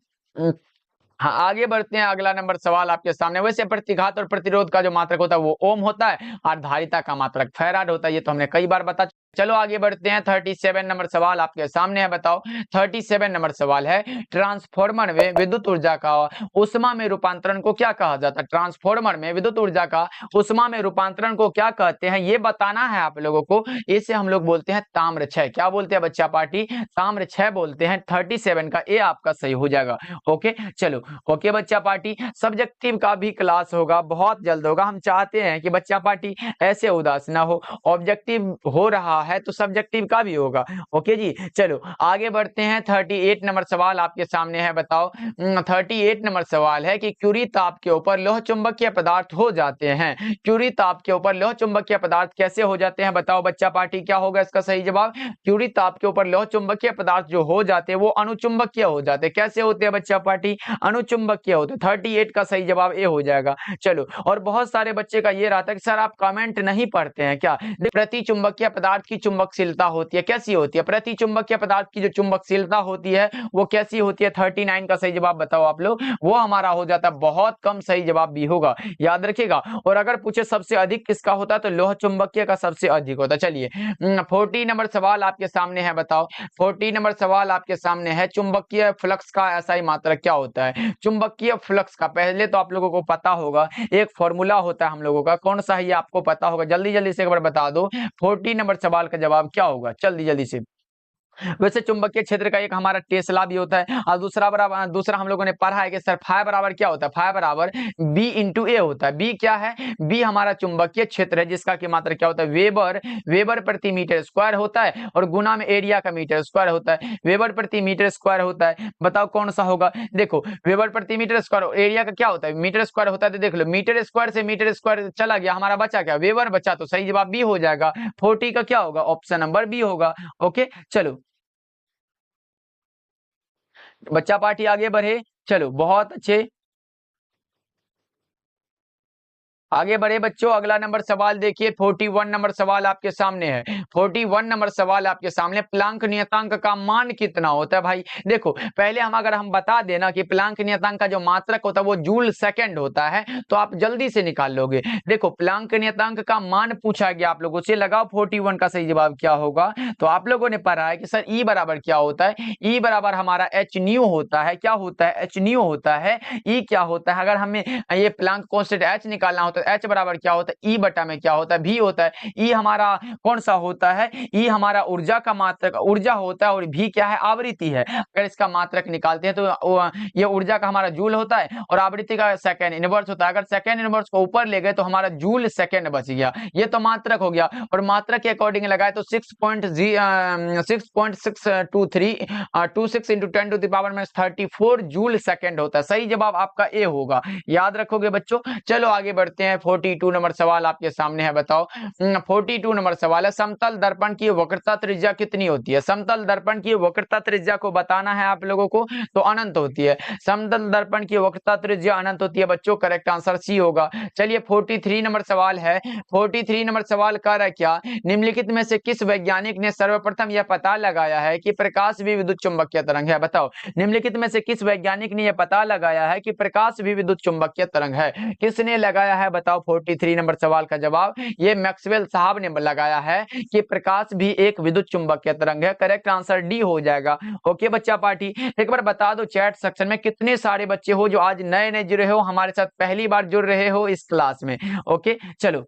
[SPEAKER 1] हाँ आगे बढ़ते हैं। अगला नंबर सवाल आपके सामने। वैसे प्रतिघात और प्रतिरोध का जो मात्रक होता है वो ओम होता है, और धारिता का मात्रक फैराड होता है। ये तो हमने कई बार बता। चलो आगे बढ़ते हैं। 37 नंबर सवाल आपके सामने है। बताओ 37 नंबर सवाल है, ट्रांसफॉर्मर में विद्युत ऊर्जा का उष्मा में रूपांतरण को क्या कहा जाता है। ट्रांसफॉर्मर में विद्युत ऊर्जा का उष्मा में रूपांतरण को क्या कहते हैं, ये बताना है आप लोगों को। इसे हम लोग बोलते हैं ताम्रक्षय। क्या बोलते हैं बच्चा पार्टी, ताम्रक्षय बोलते हैं। 37 का ए आपका सही हो जाएगा। ओके चलो, ओके बच्चा पार्टी। सब्जेक्टिव का भी क्लास होगा, बहुत जल्द होगा। हम चाहते हैं कि बच्चा पार्टी ऐसे उदास ना हो। ऑब्जेक्टिव हो रहा है तो सब्जेक्टिव का भी होगा। ओके जी, चलो आगे बढ़ते हैं। 38 नंबर सवाल आपके सामने है। बताओ 38 नंबर सवाल है कि क्यूरी ताप के ऊपर लोह चुंबकीय पदार्थ हो जाते हैं। क्यूरी ताप के ऊपर लोह चुंबकीय पदार्थ कैसे हो जाते हैं। बताओ बच्चा पार्टी क्या होगा इसका सही जवाब। क्यूरी ताप के ऊपर लोह चुंबकीय पदार्थ जो हो जाते हैं वो अनुचुंबकीय हो जाते हैं। कैसे होते हैं बच्चा पार्टी, अनुचुंबकीय होते हैं। 38 का सही जवाब ए हो जाएगा। चलो, और बहुत सारे बच्चे का ये रहता है कि सर आप कमेंट नहीं पढ़ते हैं क्या। प्रति चुंबकीय पदार्थ की चुंबकशीलता होती है, कैसी होती है। प्रति चुंबकीय पदार्थ की जो चुंबकशीलता होती है वो कैसी होती है। 39 का सही जवाब बताओ आप लोग। वो हमारा हो जाता है बहुत कम। सही जवाब भी होगा, याद रखिएगा। और अगर पूछे सबसे अधिक किसका होता है तो लोह चुंबकीय का सबसे अधिक होता है। चलिए 40 नंबर सवाल आपके सामने है। बताओ 40 नंबर सवाल आपके सामने है, चुंबकीय फ्लक्स का SI मात्रक क्या होता है। चुंबकीय फ्लक्स का पहले तो आप लोगों को पता होगा, एक फॉर्मूला होता है हम लोगों का। कौन सा है ये आपको पता होगा। जल्दी जल्दी से एक बार बता दो 40 नंबर सवाल का जवाब क्या होगा, जल्दी जल्दी से। वैसे चुंबकीय क्षेत्र का एक हमारा टेस्ला भी होता है, और दूसरा हम लोगों ने पढ़ा है कि सर फाई बराबर क्या होता है। फाई बराबर बी इंटू ए होता है। बी क्या है, बी हमारा चुंबकीय क्षेत्र है, जिसका की मात्रा क्या होता है वेबर प्रति मीटर स्क्वायर होता है, और गुना में एरिया का मीटर स्क्वायर होता है। वेबर प्रति मीटर स्क्वायर होता है। बताओ कौन सा होगा। देखो वेबर प्रति मीटर स्क्वायर, एरिया का क्या होता है मीटर स्क्वायर होता है। तो देख लो मीटर स्क्वायर से मीटर स्क्वायर चला गया, हमारा बचा क्या, वेबर बचा। तो सही जवाब बी हो जाएगा। 40 का क्या होगा, ऑप्शन नंबर बी होगा। ओके चलो बच्चा पार्टी आगे बढ़े। चलो बहुत अच्छे, आगे बढ़े बच्चों। अगला नंबर सवाल देखिए 41 नंबर सवाल आपके सामने है। 41 नंबर सवाल आपके सामने, प्लांक नियतांक का मान कितना होता है। भाई देखो पहले अगर हम बता देना कि प्लांक नियतांक का जो मात्रक होता है वो जूल सेकंड होता है तो आप जल्दी से निकाल लोगे। देखो प्लांक नियतांक का मान पूछा गया आप लोगों से, लगाओ 41 का सही जवाब क्या होगा। तो आप लोगों ने पढ़ा है कि सर ई बराबर क्या होता है। ई बराबर हमारा एच न्यू होता है। क्या होता है, एच न्यू होता है। ई क्या होता है, अगर हमें ये प्लांक कांस्टेंट एच निकालना हो होता है, एच बराबर क्या होता है, ई बटा में क्या होता है, भी होता है। ई हमारा कौन सा होता है, ई हमारा ऊर्जा का मात्रक, ऊर्जा होता है, और भी क्या है, आवृत्ति है। अगर इसका मात्रक निकालते हैं तो ये ऊर्जा का हमारा जूल होता है और आवृत्ति का सेकंड इनवर्स होता है। अगर सेकंड इनवर्स को ऊपर ले गए तो हमारा जूल सेकंड बच गया, ये तो मात्रक हो गया। और मात्रक के अकॉर्डिंग लगाए तो 6.623 इंटू 10⁻34 जूल सेकंड होता है। सही जवाब आपका ए होगा, याद रखोगे बच्चों। चलो आगे बढ़ते हैं, 42 नंबर सवाल आपके सामने है, बताओ। 42 नंबर सवाल है, समतल दर्पण की वक्रता त्रिज्या कितनी होती है। समतल दर्पण की वक्रता त्रिज्या को बताना है आप लोगों को, तो अनंत होती है। समतल दर्पण की वक्रता त्रिज्या अनंत होती है बच्चों, करेक्ट आंसर सी होगा। चलिए 43 नंबर सवाल है, 43 नंबर सवाल कर रहा है क्या, निम्नलिखित में से किस वैज्ञानिक ने सर्वप्रथम यह पता लगाया है कि प्रकाश भी विद्युत चुंबकीय तरंग है। बताओ, निम्नलिखित में से किस वैज्ञानिक ने यह पता लगाया है कि प्रकाश भी विद्युत चुंबकीय तरंग है। किसने लगाया है बताओ, 43 नंबर सवाल का जवाब ये मैक्सवेल साहब ने लगाया है कि प्रकाश भी एक विद्युत चुंबकीय तरंग है। करेक्ट आंसर डी हो जाएगा। ओके बच्चा पार्टी, एक बार बता दो चैट सेक्शन में कितने सारे बच्चे हो जो आज नए नए जुड़े हो, हमारे साथ पहली बार जुड़ रहे हो इस क्लास में। ओके चलो,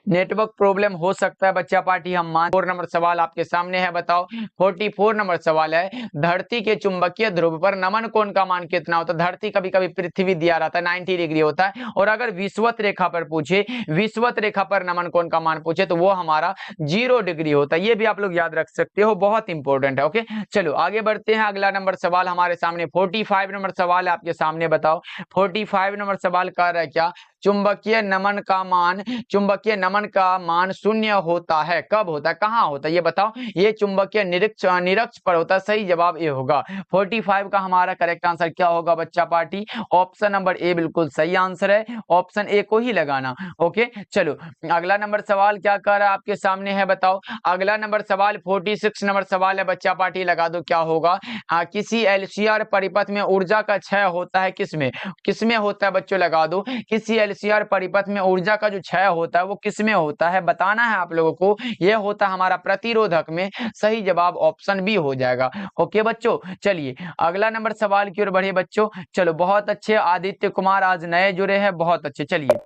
[SPEAKER 1] नेटवर्क प्रॉब्लम हो सकता है बच्चा पार्टी, हम मान। 4 नंबर सवाल आपके सामने है, बताओ। 44 नंबर सवाल है, धरती के चुंबकीय ध्रुव पर नमन कोण का मान कितना होता है। धरती कभी कभी पृथ्वी दिया रहता है 90 डिग्री होता है, और अगर विषुवत रेखा पर पूछे, विषुवत रेखा पर नमन कोण का मान पूछे तो वो हमारा 0 डिग्री होता है। ये भी आप लोग याद रख सकते हो, बहुत इंपॉर्टेंट है। ओके चलो आगे बढ़ते हैं, अगला नंबर सवाल हमारे सामने 45 नंबर सवाल है आपके सामने, बताओ। 45 नंबर सवाल कर रहा है क्या, चुंबकीय नमन का मान, चुंबकीय नमन का मान शून्य होता है, कब होता है, कहां होता है, ये बताओ। ये चुंबकीय निरक्ष पर होता है। सही जवाब ए होगा। 45 का हमारा करेक्ट आंसर क्या होगा बच्चा पार्टी, ऑप्शन नंबर ए बिल्कुल सही आंसर है, ऑप्शन ए को ही लगाना। ओके चलो अगला नंबर सवाल क्या कर रहा है आपके सामने है, बताओ। अगला नंबर सवाल 46 नंबर सवाल है बच्चा पार्टी, लगा दो क्या होगा। किसी एलसीआर परिपथ में ऊर्जा का क्षय होता है, किसमें, किसमें होता है बच्चों, लगा दो। किसी एलसीआर परिपथ में ऊर्जा का जो क्षय होता है वो किसमें होता है, बताना है आप लोगों को। यह होता है हमारा प्रतिरोधक में। सही जवाब ऑप्शन बी हो जाएगा। ओके बच्चों चलिए अगला नंबर सवाल की ओर बढ़े बच्चों। चलो बहुत अच्छे, आदित्य कुमार आज नए जुड़े हैं, बहुत अच्छे। चलिए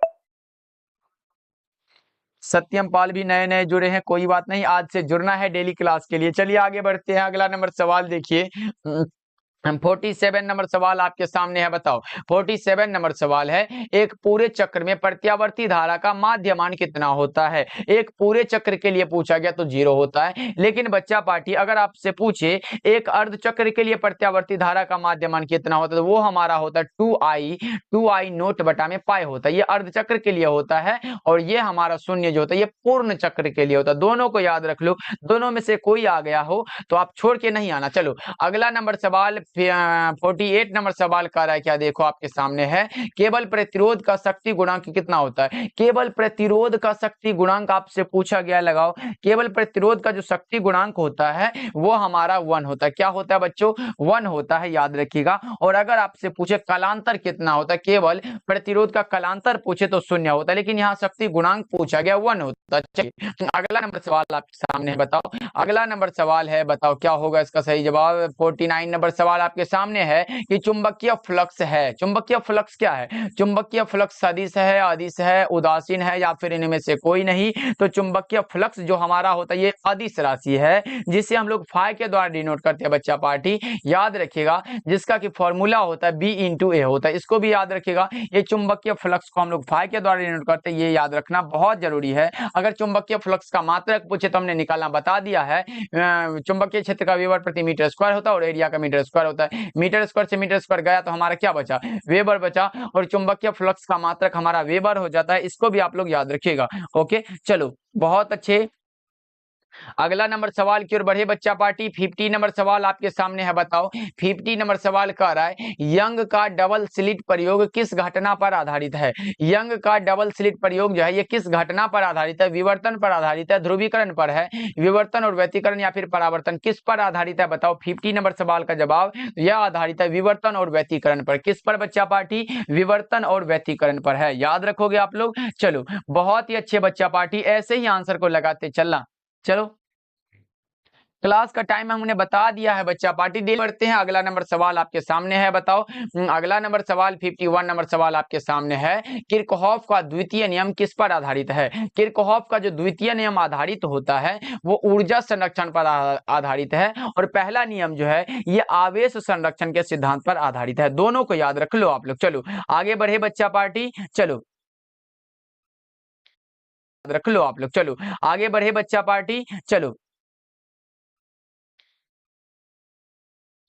[SPEAKER 1] सत्यम पाल भी नए नए जुड़े हैं, कोई बात नहीं, आज से जुड़ना है डेली क्लास के लिए। चलिए आगे बढ़ते हैं, अगला नंबर सवाल देखिए। 47 नंबर सवाल आपके सामने है, बताओ। 47 नंबर सवाल है, एक पूरे चक्र में प्रत्यावर्ती धारा का माध्यमान कितना होता है। एक पूरे चक्र के लिए पूछा गया तो 0 होता है, लेकिन बच्चा पार्टी अगर आपसे पूछे एक अर्ध चक्र के लिए प्रत्यावर्ती धारा का माध्यमान कितना होता है तो वो हमारा होता है 2i नोट बटा में पाई होता है। ये अर्ध चक्र के लिए होता है, और ये हमारा शून्य जो होता है ये पूर्ण चक्र के लिए होता है। दोनों को याद रख लो, दोनों में से कोई आ गया हो तो आप छोड़ के नहीं आना। चलो अगला नंबर सवाल 48 नंबर सवाल कर रहा है क्या, देखो आपके सामने है, केवल प्रतिरोध का शक्ति गुणांक कितना होता है। केवल प्रतिरोध का शक्ति गुणांक आपसे पूछा गया, लगाओ। केवल प्रतिरोध का जो शक्ति गुणांक होता है वो हमारा 1 होता है। क्या होता है बच्चों, 1 होता है, याद रखिएगा। और अगर आपसे पूछे कलांतर कितना होता है, केवल प्रतिरोध का कलांतर पूछे तो 0 होता है, लेकिन यहाँ शक्ति गुणांक पूछा गया 1 होता है। अगला नंबर सवाल आपके सामने है, बताओ। अगला नंबर सवाल है, बताओ क्या होगा इसका सही जवाब। 49 नंबर सवाल आपके सामने है कि चुंबकीय फ्लक्स है, चुंबकीय फ्लक्स क्या है। चुंबकीय फ्लक्स सदिश है, अदिश है, उदासीन है, या फिर इनमें से कोई नहीं। तो चुंबकीय फ्लक्स जो हमारा होता है ये अदिश राशि है, जिसे हम लोग फाई के द्वारा डिनोट करते हैं बच्चा पार्टी, याद रखिएगा। जिसका कि फॉर्मूला होता है बी इंटू ए होता है, इसको भी याद रखिएगा। ये चुंबकीय फ्लक्स को हम लोग फाई के द्वारा डिनोट करते हैं, ये याद रखना बहुत जरूरी है। अगर चुंबकीय फ्लक्स का मात्रक पूछे तो हमने निकालना बता दिया है। चुंबकीय क्षेत्र का वेबर प्रति मीटर स्क्वायर होता है, और एरिया का मीटर स्क्वायर होता है। मीटर स्क्वायर से मीटर स्क्वायर गया तो हमारा क्या बचा, वेबर बचा, और चुंबकीय फ्लक्स का मात्रक हमारा वेबर हो जाता है। इसको भी आप लोग याद रखिएगा। ओके चलो बहुत अच्छे, अगला नंबर सवाल की ओर बढ़े बच्चा पार्टी। 50 नंबर सवाल आपके सामने है, बताओ। 50 नंबर सवाल कह रहा है, यंग का डबल स्लिट प्रयोग किस घटना पर आधारित है। यंग का डबल स्लिट प्रयोग जो है ये किस घटना पर आधारित है, विवर्तन पर आधारित है, ध्रुवीकरण पर है, विवर्तन और व्यतिकरण या फिर परावर्तन, किस पर आधारित है बताओ। 50 नंबर सवाल का जवाब यह आधारित है विवर्तन और व्यतिकरण पर। किस पर बच्चा पार्टी, विवर्तन और व्यतिकरण पर है, याद रखोगे आप लोग। चलो बहुत ही अच्छे बच्चा पार्टी, ऐसे ही आंसर को लगाते चलना। चलो क्लास का टाइम हमने बता दिया है बच्चा पार्टी। डेली पढ़ते हैं। अगला नंबर सवाल आपके सामने है, बताओ। अगला नंबर सवाल 51 नंबर सवाल आपके सामने है। किरचॉफ का द्वितीय नियम किस पर आधारित है? किरचॉफ का जो द्वितीय नियम आधारित होता है वो ऊर्जा संरक्षण पर आधारित है, और पहला नियम जो है ये आवेश संरक्षण के सिद्धांत पर आधारित है। दोनों को याद रख लो आप लोग। चलो आगे बढ़े बच्चा पार्टी, चलो रख लो आप लोग। चलो आगे बढ़े बच्चा पार्टी, चलो।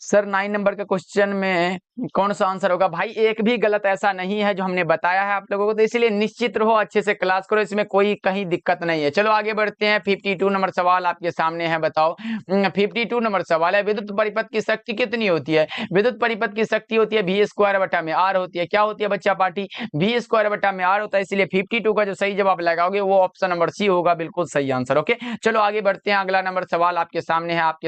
[SPEAKER 1] सर 9 नंबर का क्वेश्चन में कौन सा आंसर होगा? भाई एक भी गलत ऐसा नहीं है जो हमने बताया है आप लोगों को, तो इसलिए निश्चित रहो, अच्छे से क्लास करो, इसमें कोई कहीं दिक्कत नहीं है। चलो आगे बढ़ते हैं। 52 नंबर सवाल आपके सामने है, बताओ। 52 नंबर सवाल है, विद्युत परिपथ की शक्ति कितनी होती है? विद्युत परिपथ की शक्ति होती है V स्क्वायर बटा में R होती है। क्या होती है बच्चा पार्टी? V स्क्वायर बटा में R होता है, इसलिए 52 का जो सही जवाब लगाओगे वो ऑप्शन नंबर सी होगा, बिल्कुल सही आंसर। ओके चलो आगे बढ़ते हैं। अगला नंबर सवाल आपके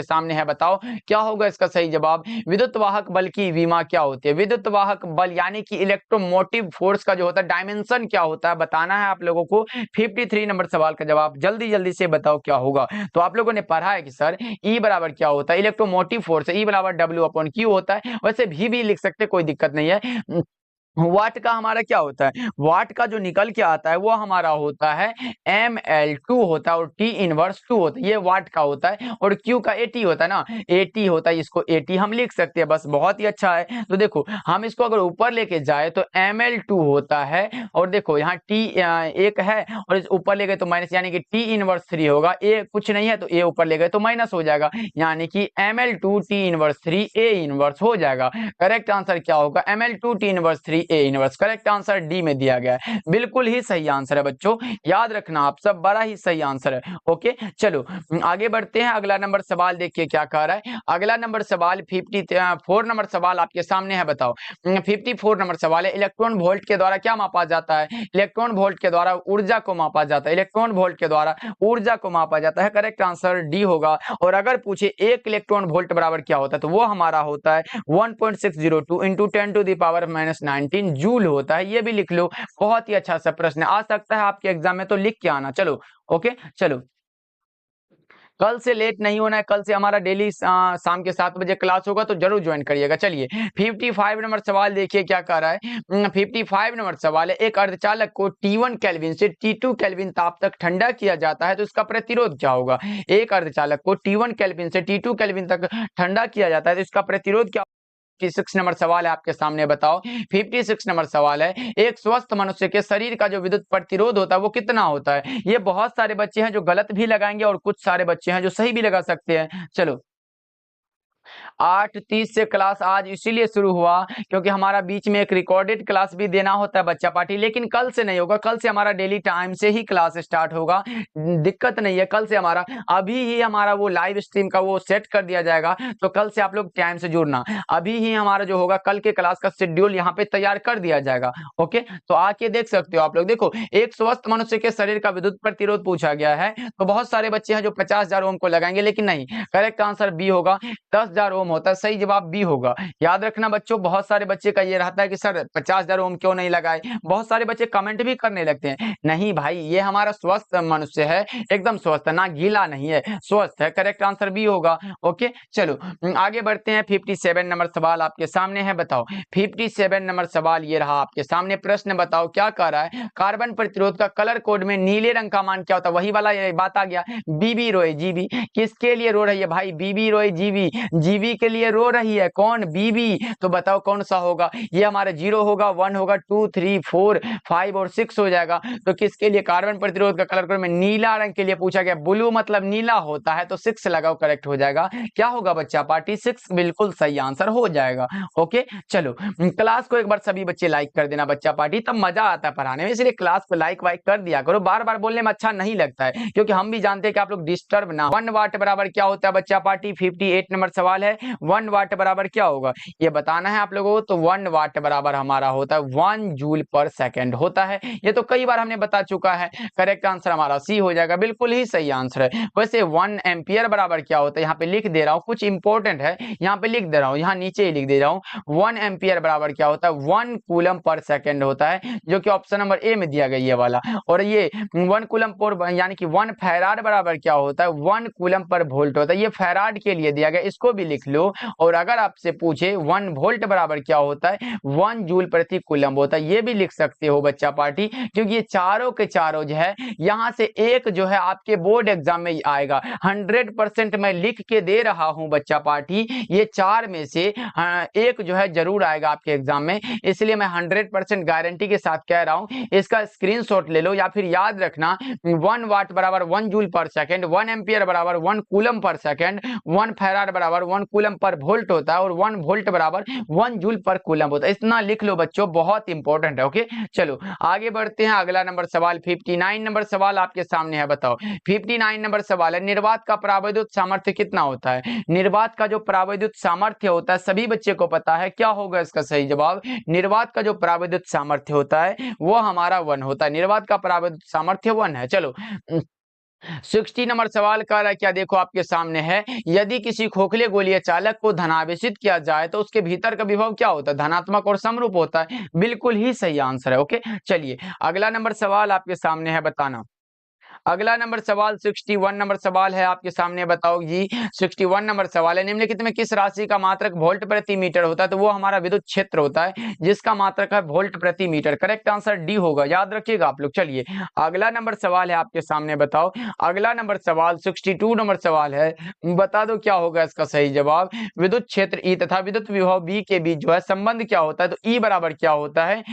[SPEAKER 1] सामने है, बताओ क्या होगा इसका सही जवाब? विद्युत वाहक बल की विमा क्या होती है? विद्युत वाहक बल यानी कि इलेक्ट्रोमोटिव फोर्स का जो होता है डायमेंशन क्या होता है बताना है आप लोगों को। 53 नंबर सवाल का जवाब जल्दी जल्दी से बताओ क्या होगा। तो आप लोगों ने पढ़ा है कि सर E बराबर क्या होता है? इलेक्ट्रोमोटिव फोर्स, E बराबर W/Q होता है। वैसे भी लिख सकते, कोई दिक्कत नहीं है। वाट का हमारा क्या होता है? वाट का जो निकल के आता है वो हमारा होता है ml2 होता है, और T इनवर्स 2 होता है, ये वाट का होता है। और Q का AT होता है ना, AT होता है, इसको AT हम लिख सकते हैं, बस बहुत ही अच्छा है। तो देखो हम इसको अगर ऊपर लेके जाए तो ml2 होता है, और देखो यहाँ T एक है, और इस ऊपर ले गए तो माइनस, यानी कि T इनवर्स 3 होगा। A कुछ नहीं है तो A ऊपर ले गए तो माइनस हो जाएगा, यानी कि ml2 T inverse 3 A inverse हो जाएगा। करेक्ट आंसर क्या होगा? ml2 T inverse 3 A inverse. Correct answer D में दिया गया है, बिल्कुल ही सही आंसर है बच्चों, याद रखना आप सब, बड़ा ही सही आंसर है। ओके चलो आगे बढ़ते हैं। अगला नंबर सवाल देखिए क्या कह रहा है। अगला नंबर सवाल 54 नंबर सवाल आपके सामने है, बताओ। 54 नंबर सवाल है, इलेक्ट्रॉन वोल्ट के द्वारा क्या मापा जाता है? इलेक्ट्रॉन वोल्ट के द्वारा ऊर्जा को मापा जाता है। इलेक्ट्रॉन वोल्ट के द्वारा ऊर्जा को मापा जाता है, करेक्ट आंसर डी होगा। और अगर पूछे 1 इलेक्ट्रॉन वोल्ट बराबर क्या होता है, तो वो हमारा होता है 1.602 इंटू 10⁻⁻19 जूल होता है। ये भी लिख लो, बहुत ही अच्छा सा प्रश्न आ सकता है आपके एग्जाम में, तो लिख के आना। चलो ओके चलो, कल से लेट नहीं होना है, कल से हमारा डेली शाम के 7 बजे क्लास होगा, तो जरूर ज्वाइन करिएगा। चलिए 55 नंबर सवाल देखिए क्या कह रहा है। 55 नंबर सवाल है, एक अर्धचालक को T1 केल्विन से T2 केल्विन ताप तक ठंडा किया जाता है, तो इसका प्रतिरोध क्या होगा? एक अर्धचालक को T1 केल्विन से T2 केल्विन तक ठंडा किया जाता है, तो इसका प्रतिरोध क्या? 56 नंबर सवाल है आपके सामने, बताओ। 56 नंबर सवाल है, एक स्वस्थ मनुष्य के शरीर का जो विद्युत प्रतिरोध होता है वो कितना होता है? ये बहुत सारे बच्चे हैं जो गलत भी लगाएंगे, और कुछ सारे बच्चे हैं जो सही भी लगा सकते हैं। चलो 8:30 से क्लास आज इसीलिए शुरू हुआ क्योंकि हमारा बीच में एक रिकॉर्डेड क्लास भी देना होता है बच्चा पार्टी, लेकिन कल से नहीं होगा, कल से हमारा डेली टाइम से ही क्लास स्टार्ट होगा, दिक्कत नहीं है। कल से हमारा अभी ही हमारा वो लाइव स्ट्रीम का वो सेट कर दिया जाएगा, तो कल से आप लोग टाइम से जुड़ना। अभी ही हमारा जो होगा कल के क्लास का शेड्यूल यहाँ पे तैयार कर दिया जाएगा। ओके तो आके देख सकते हो आप लोग। देखो एक स्वस्थ मनुष्य के शरीर का विद्युत प्रतिरोध पूछा गया है, तो बहुत सारे बच्चे हैं जो 50,000 ओम को लगाएंगे, लेकिन नहीं, करेक्ट आंसर बी होगा, 10,000 ओम होता है, सही जवाब बी होगा। याद रखना बच्चों, बहुत सारे बच्चे का ये रहता है कि सर 50,000 ओम क्यों नहीं लगाए, बहुत सारे बच्चे कमेंट भी करने लगते हैं। नहीं भाई, ये हमारा स्वस्थ मनुष्य है, एकदम स्वस्थ है, ना गीला नहीं है, स्वस्थ है, करेक्ट आंसर बी होगा। ओके चलो आगे बढ़ते हैं। 57 नंबर सवाल आपके सामने है, बताओ। 57 नंबर सवाल ये रहा आपके सामने, प्रश्न बताओ क्या कह रहा है। कार्बन प्रतिरोध का कलर कोड में नीले रंग का मान क्या होता है? वही वाला ये बात आ गया, बीबी रॉय जीबी। किसके लिए रो रही है भाई? बीबी रॉय जीबी, जीबी के लिए रो रही है। कौन? बीबी। तो बताओ कौन सा होगा? ये हमारा 0 होगा, 1 होगा, 2 3 4 5 और 6 हो जाएगा। तो किसके लिए कार्बन प्रतिरोध का कलर कोड में नीला रंग के लिए पूछा गया, ब्लू मतलब नीला होता है, तो 6 लगाओ, करेक्ट हो जाएगा। क्या होगा बच्चा पार्टी? 6 बिल्कुल सही आंसर हो जाएगा। ओके चलो क्लास को एक बार सभी बच्चे लाइक कर देना बच्चा पार्टी, तब मजा आता है पढ़ाने में, इसलिए क्लास को लाइक वाइक कर दिया करो। बार बार बोलने में अच्छा नहीं लगता है, क्योंकि हम भी जानते हैं कि आप लोग डिस्टर्ब ना। 1 वाट बराबर क्या होता है बच्चा पार्टी? 58 नंबर सवाल है, है 1 वाट बराबर क्या होगा ये बताना है आप लोगों को। तो 1 वाट बराबर हमारा होता है 1 जूल पर सेकंड होता है। ये तो कई बार हमने बता चुका है। करेक्ट आंसर हमारा सी हो जाएगा, बिल्कुल ही सही आंसर है। वैसे 1 एम्पियर बराबर क्या होता है यहाँ पे लिख दे रहा हूँ, कुछ इंपॉर्टेंट है यहाँ पे लिख दे रहा हूँ, यहाँ नीचे ही लिख दे रहा हूँ। 1 एम्पियर बराबर क्या होता है 1 कूलम पर सेकंड होता है, जो कि ऑप्शन नंबर ए में दिया गया ये वाला। और ये 1 कूलम पर यानी कि 1 फैराड बराबर क्या होता है 1 कूलम पर वोल्ट होता है। ये फैराड के लिए दिया गया, इसको भी लिख लो। और अगर आपसे पूछे 1 वोल्ट बराबर क्या होता है 1 जूल प्रति कूलम होता है, ये भी लिख सकते हो बच्चा पार्टी, क्योंकि ये चारों के चारों जो है यहाँ से एक जो है आपके बोर्ड एग्जाम में आएगा। 100% मैं लिख के दे रहा हूं बच्चा पार्टी, ये चार में से एक जो है जरूर आएगा आपके एग्जाम में, इसलिए मैं 100% गारंटी के साथ कह रहा हूं। इसका स्क्रीनशॉट ले लो या फिर याद रखना 1 वाट बराबर 1 जूल पर सेकंड, 1 एम्पियर बराबर 1 कूलम पर सेकंड, 1 फैराड बराबर 1 कूलम पर वोल्ट होता है और 1 वोल्ट बराबर 1 जूल पर कूलम होता है। इतना लिख लो बच्चों, बहुत इंपॉर्टेंट है। ओके चलो आगे बढ़ते हैं। अगला नंबर सवाल 59 नंबर सवाल आपके सामने है। बताओ 59 नंबर सवाल है, निर्वात का परावैद्युत सामर्थ्य कितना होता है। निर्वात का जो परावैद्युत सामर्थ्य होता है सभी बच्चे को पता है, क्या होगा इसका सही जवाब। निर्वात का जो परावैद्युत सामर्थ्य होता है वो हमारा 1 होता है। निर्वात का परावैद्युत सामर्थ्य 1 है। चलो 60 नंबर सवाल कर रहा है, क्या देखो आपके सामने है, यदि किसी खोखले गोलीय चालक को धनावेशित किया जाए तो उसके भीतर का विभव क्या होता है, धनात्मक और समरूप होता है। बिल्कुल ही सही आंसर है। ओके चलिए अगला नंबर सवाल आपके सामने है, बताना। अगला नंबर सवाल 61 नंबर सवाल है आपके सामने। बताओ जी 61 नंबर सवाल है, निम्नलिखित में किस राशि का मात्रक वोल्ट प्रति मीटर होता है। तो वो हमारा विद्युत क्षेत्र होता है जिसका मात्रक है वोल्ट प्रति मीटर। करेक्ट आंसर डी होगा, याद रखिएगा आप लोग। चलिए अगला नंबर सवाल है आपके सामने। बताओ अगला नंबर सवाल 62 नंबर सवाल है, बता दो क्या होगा इसका सही जवाब। विद्युत क्षेत्र ई तथा विद्युत विभव बी के बीच जो है संबंध क्या होता है। तो ई बराबर क्या होता है,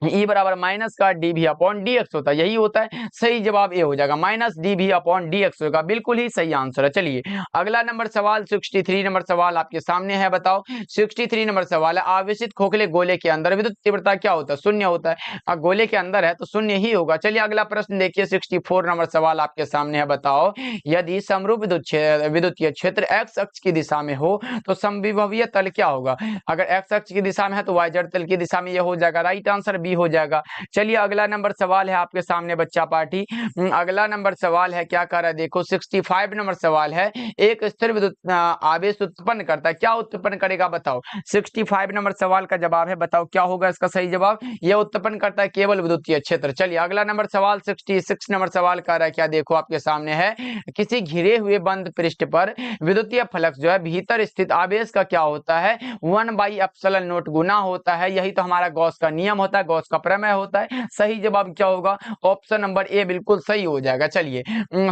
[SPEAKER 1] ई बराबर माइनस का डी भी अपॉन डी एक्स होता है, यही होता है। सही जवाब ए हो जाएगा, माइनस डी भी अपॉन डी एक्स होगा, बिल्कुल ही सही आंसर है। चलिए अगला नंबर सवाल 63 नंबर सवाल आपके सामने है। बताओ 63 नंबर सवाल है, आवेशित खोखले गोले के अंदर विद्युत तीव्रता क्या होता है, शून्य होता है। गोले के अंदर है तो शून्य ही होगा। चलिए अगला प्रश्न देखिए 64 नंबर सवाल आपके सामने है। बताओ यदि समरूप विद्युतीय क्षेत्र एक्स अक्ष की दिशा में हो तो समविभवीय तल क्या होगा। अगर एक्स अक्ष की दिशा में है तो वाई जेड तल की दिशा में यह हो जाएगा, राइट आंसर बी हो जाएगा। चलिए अगला नंबर सवाल है आपके सामने बच्चा पार्टी। अगला नंबर सवाल है, क्या कर रहा है देखो 65 नंबर सवाल है, एक स्थिर विद्युत आवेश उत्पन्न करता है, क्या उत्पन्न करेगा बताओ। 65 नंबर सवाल का जवाब है, बताओ क्या होगा इसका सही जवाब। यह उत्पन्न करता है केवल विद्युतीय क्षेत्र। चलिए अगला नंबर सवाल 66 नंबर सवाल कर रहा है, क्या देखो आपके सामने है, किसी घिरे हुए बंद पृष्ठ पर विद्युतीय फ्लक्स जो है भीतर स्थित आवेश का क्या होता है 1/ε0 गुना होता है। यही तो हमारा गॉस का नियम होता है, गॉस का प्रमेय होता है। सही जवाब क्या होगा, ऑप्शन नंबर ए बिल्कुल सही हो जाएगा। चलिए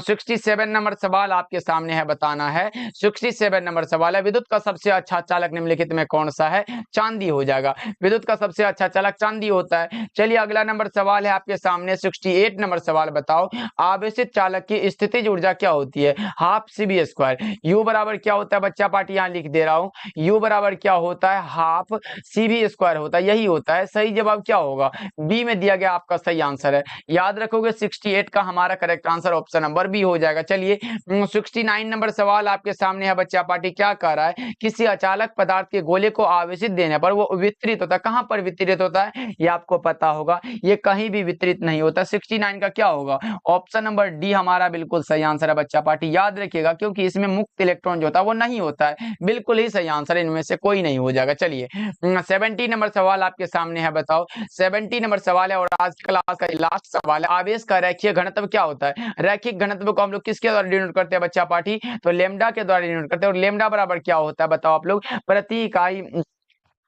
[SPEAKER 1] 67 नंबर सवाल आपके सामने है, बताना है। 67 नंबर सवाल है, विद्युत का सबसे अच्छा चालक निम्नलिखित में कौन सा है। चांदी हो जाएगा, विद्युत का सबसे अच्छा चालक चांदी होता है। चलिए अगला नंबर सवाल है आपके सामने 68 नंबर सवाल। बताओ आवेशित चालक की स्थितिज ऊर्जा क्या होती है, हाफ cv स्क्वायर। यू बराबर क्या होता है बच्चा पार्टी, यहाँ लिख दे रहा हूँ, यू बराबर क्या होता है हाफ cv स्क्वायर होता है, यही होता है। सही जवाब क्या होगा, बी में दिया गया आपका सही आंसर है। याद रखोगे 68 का हमारा correct answer option number B हो जाएगा। चलिए 69 नंबर सवाल आपके सामने है बच्चा पार्टी, क्या कह रहा है, किसी अचालक पदार्थ के गोले को आवेशित देने पर वो वितरित होता है। कहां पर वितरित होता है ये आपको पता होगा, ये कहीं भी वितरित नहीं होता। 69 का क्या होगा, ऑप्शन नंबर डी हमारा बिल्कुल सही आंसर है बच्चा पार्टी। याद रखिएगा क्योंकि इसमें मुक्त इलेक्ट्रॉन जो होता है वो नहीं होता है, बिल्कुल ही सही आंसर है, इनमें से कोई नहीं हो जाएगा। चलिए 70 नंबर सवाल आपके सामने है। बताओ 70 नंबर सवाल है और आज क्लास का लास्ट सवाल है, आवेश का रैखिक घनत्व क्या होता है। रैखिक घनत्व को हम लोग किसके द्वारा डिनोट करते हैं बच्चा पार्टी, तो लेमडा के द्वारा डिनोट करते हैं। और लेमडा बराबर क्या होता है बताओ आप लोग, प्रति इकाई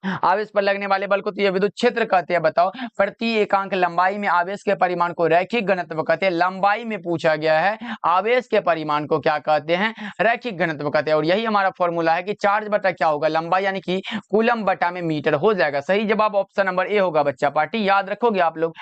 [SPEAKER 1] आवेश पर लगने वाले बल को तो ये विद्युत क्षेत्र कहते हैं। बताओ प्रति एकांक लंबाई में आवेश के परिमाण को रैखिक घनत्व कहते हैं। लंबाई में पूछा गया है, आवेश के परिमाण को क्या कहते हैं, रैखिक घनत्व कहते हैं। और यही हमारा फॉर्मूला है कि चार्ज बटा क्या होगा, लंबाई यानी कि कूलम बटा में मीटर हो जाएगा। सही जवाब ऑप्शन नंबर ए होगा बच्चा पार्टी, याद रखोगे आप लोग,